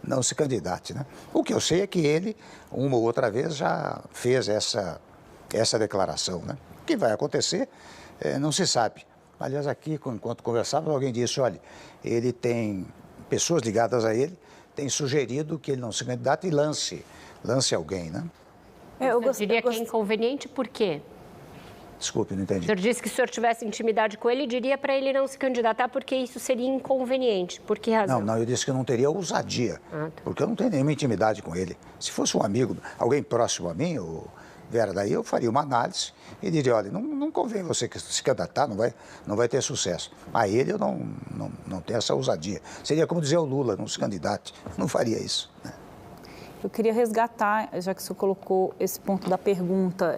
não se candidate, né? O que eu sei é que ele, uma ou outra vez, já fez essa declaração, né? O que vai acontecer, não se sabe. Aliás, aqui, enquanto conversava, alguém disse, olha, ele tem pessoas ligadas a ele, tem sugerido que ele não se candidate e lance alguém, né? Eu diria que é inconveniente, por quê? Desculpe, não entendi. O senhor disse que se o senhor tivesse intimidade com ele, diria para ele não se candidatar porque isso seria inconveniente. Por que razão? Não, eu disse que eu não teria ousadia, porque eu não tenho nenhuma intimidade com ele. Se fosse um amigo, alguém próximo a mim, ou Vera, daí eu faria uma análise e diria, olha, não convém você se candidatar, não vai ter sucesso. A ele eu não tenho essa ousadia. Seria como dizer ao Lula, não se candidate, não faria isso, né? Eu queria resgatar, já que o senhor colocou esse ponto da pergunta.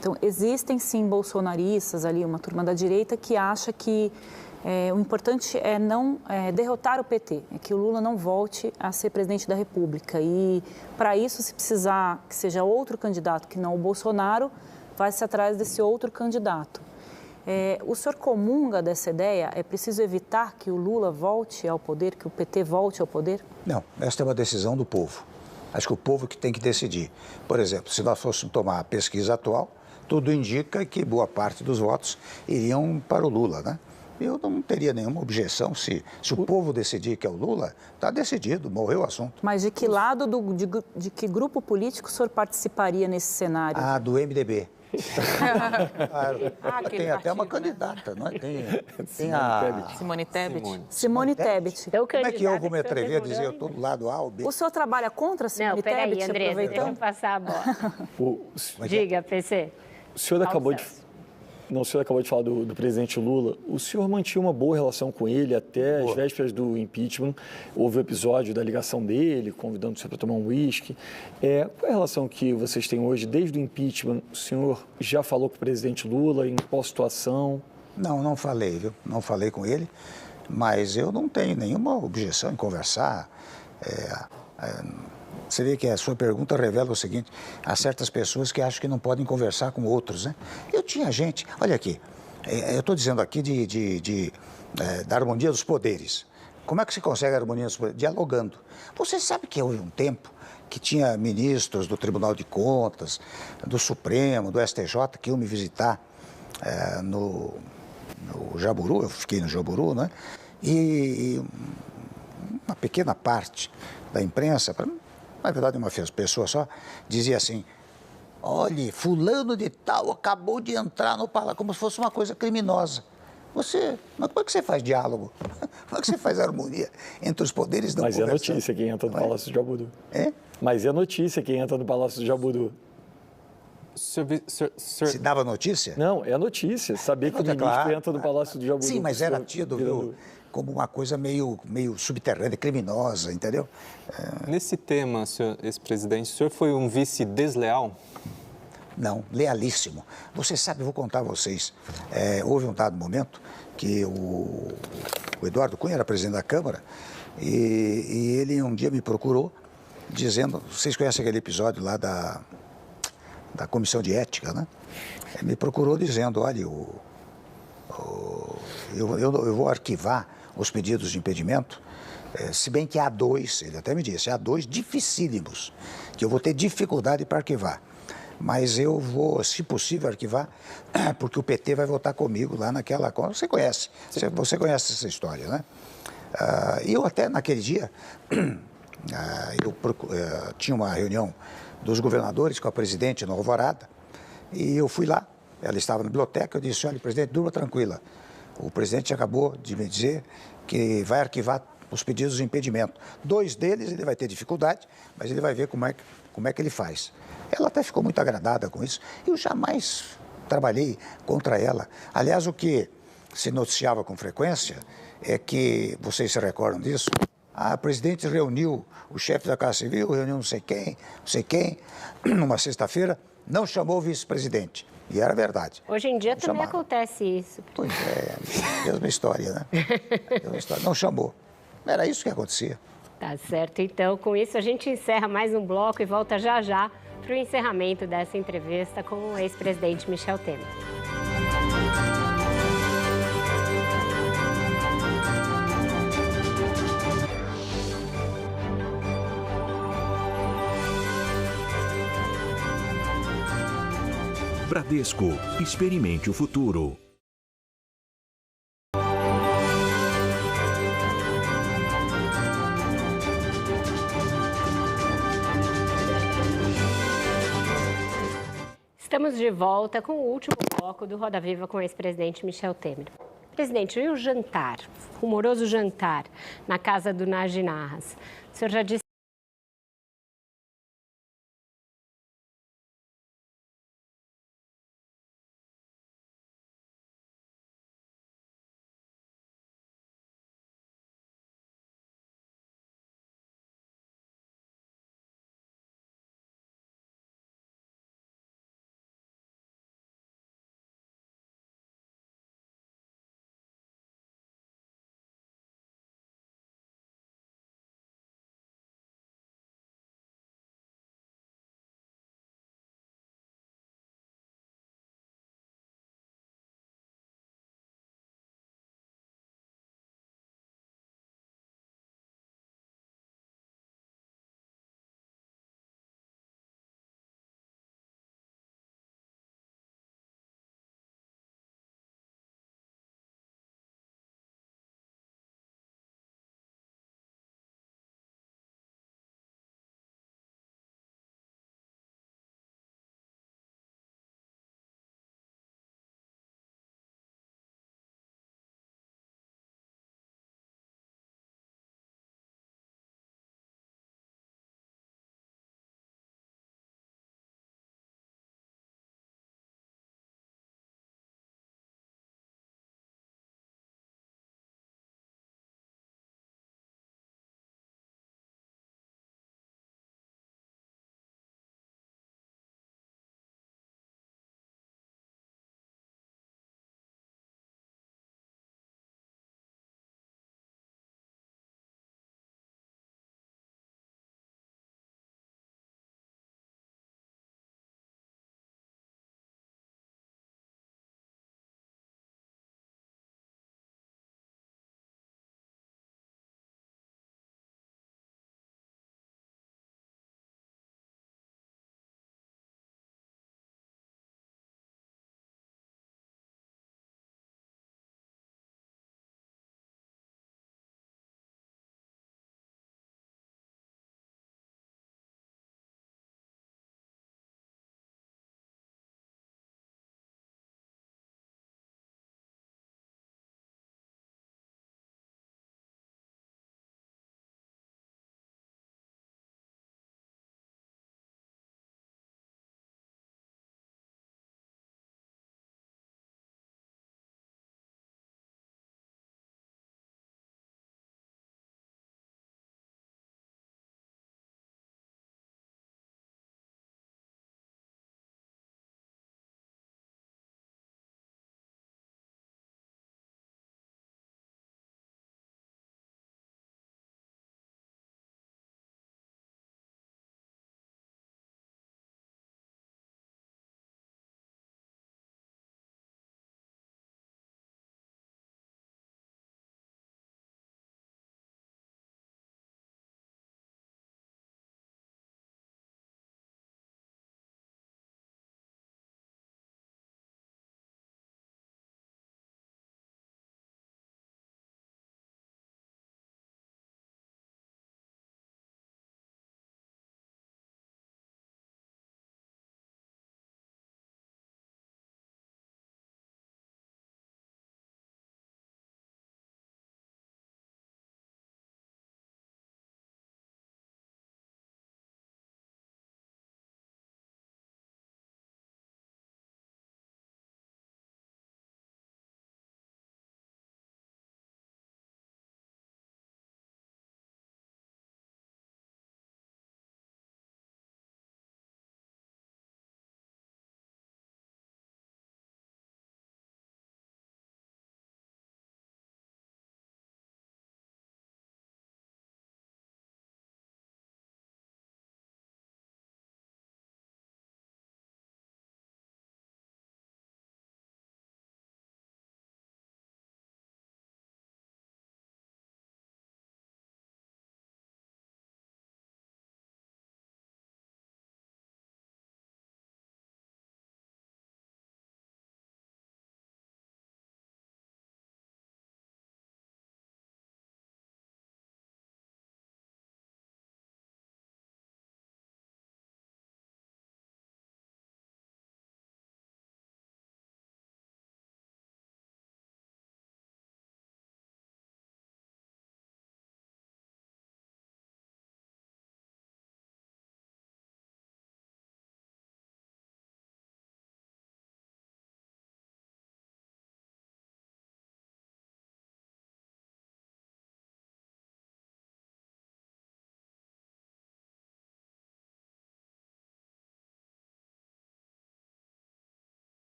Então, existem sim bolsonaristas ali, uma turma da direita, que acha que o importante é não derrotar o PT, é que o Lula não volte a ser presidente da República. E, para isso, se precisar que seja outro candidato que não o Bolsonaro, vai-se atrás desse outro candidato. O senhor comunga dessa ideia? É preciso evitar que o Lula volte ao poder, que o PT volte ao poder? Não, essa é uma decisão do povo. Acho que o povo que tem que decidir. Por exemplo, se nós fôssemos tomar a pesquisa atual, tudo indica que boa parte dos votos iriam para o Lula, né? Eu não teria nenhuma objeção se o povo decidir que é o Lula, está decidido, morreu o assunto. Mas de que lado, de que grupo político o senhor participaria nesse cenário? Do MDB. Tem até uma candidata, não é? Tem a Simone Tebet. Simone Tebet. Como é que eu vou me atrever a dizer eu estou do lado A ou B? O senhor trabalha contra a Simone Tebet? Não, peraí, Andressa, deixa eu passar a bola. Diga, PC. O senhor acabou de falar do presidente Lula. O senhor mantinha uma boa relação com ele até as vésperas do impeachment. Houve o episódio da ligação dele, convidando o senhor para tomar um uísque. Qual é a relação que vocês têm hoje, desde o impeachment? O senhor já falou com o presidente Lula, em qual situação? Não falei, viu? Não falei com ele. Mas eu não tenho nenhuma objeção em conversar. Você vê que a sua pergunta revela o seguinte: há certas pessoas que acham que não podem conversar com outros, né? Eu tinha gente, olha aqui, eu estou dizendo aqui da harmonia dos poderes. Como é que se consegue a harmonia dos poderes? Dialogando. Você sabe que houve um tempo que tinha ministros do Tribunal de Contas, do Supremo, do STJ, que iam me visitar no Jaburu, eu fiquei no Jaburu, né? E uma pequena parte da imprensa, na verdade uma pessoa só, dizia assim: olhe, fulano de tal acabou de entrar no palácio, como se fosse uma coisa criminosa. Mas como é que você faz diálogo? Como é que você faz harmonia entre os poderes da Mas é notícia quem entra no Palácio do Jaburu. É? Mas é notícia quem entra no Palácio do Jaburu. Se dava notícia? Não, é notícia. Saber que o ministro entra no Palácio do Jaburu. Sim, mas era tido, viu, como uma coisa meio subterrânea, criminosa, entendeu? Nesse tema, senhor ex-presidente, o senhor foi um vice desleal? Não, lealíssimo. Você sabe, eu vou contar a vocês, houve um dado momento que o Eduardo Cunha era presidente da Câmara e ele um dia me procurou dizendo, vocês conhecem aquele episódio lá da Comissão de Ética, né? Ele me procurou dizendo, olha, eu vou arquivar os pedidos de impedimento, se bem que há dois, ele até me disse, há dois dificílimos, que eu vou ter dificuldade para arquivar. Mas eu vou, se possível, arquivar, porque o PT vai votar comigo lá naquela... Você conhece essa história, né? E eu até naquele dia, tinha uma reunião dos governadores com a presidente no Alvorada, e eu fui lá, ela estava na biblioteca, eu disse, olha, presidente, durma tranquila, o presidente acabou de me dizer que vai arquivar os pedidos de impedimento. Dois deles ele vai ter dificuldade, mas ele vai ver como é que ele faz. Ela até ficou muito agradada com isso. Eu jamais trabalhei contra ela. Aliás, o que se noticiava com frequência é que, vocês se recordam disso, a presidente reuniu o chefe da Casa Civil, reuniu não sei quem, numa sexta-feira, não chamou o vice-presidente. E era verdade. Hoje em dia também acontece isso. Pois mesma história, né? Mesma história. Não chamou. Era isso que acontecia. Tá certo. Então, com isso, a gente encerra mais um bloco e volta já para o encerramento dessa entrevista com o ex-presidente Michel Temer. Bradesco, experimente o futuro. Estamos de volta com o último bloco do Roda Viva com o ex-presidente Michel Temer. Presidente, e o jantar, rumoroso jantar na casa do Nagy Narras? O senhor já disse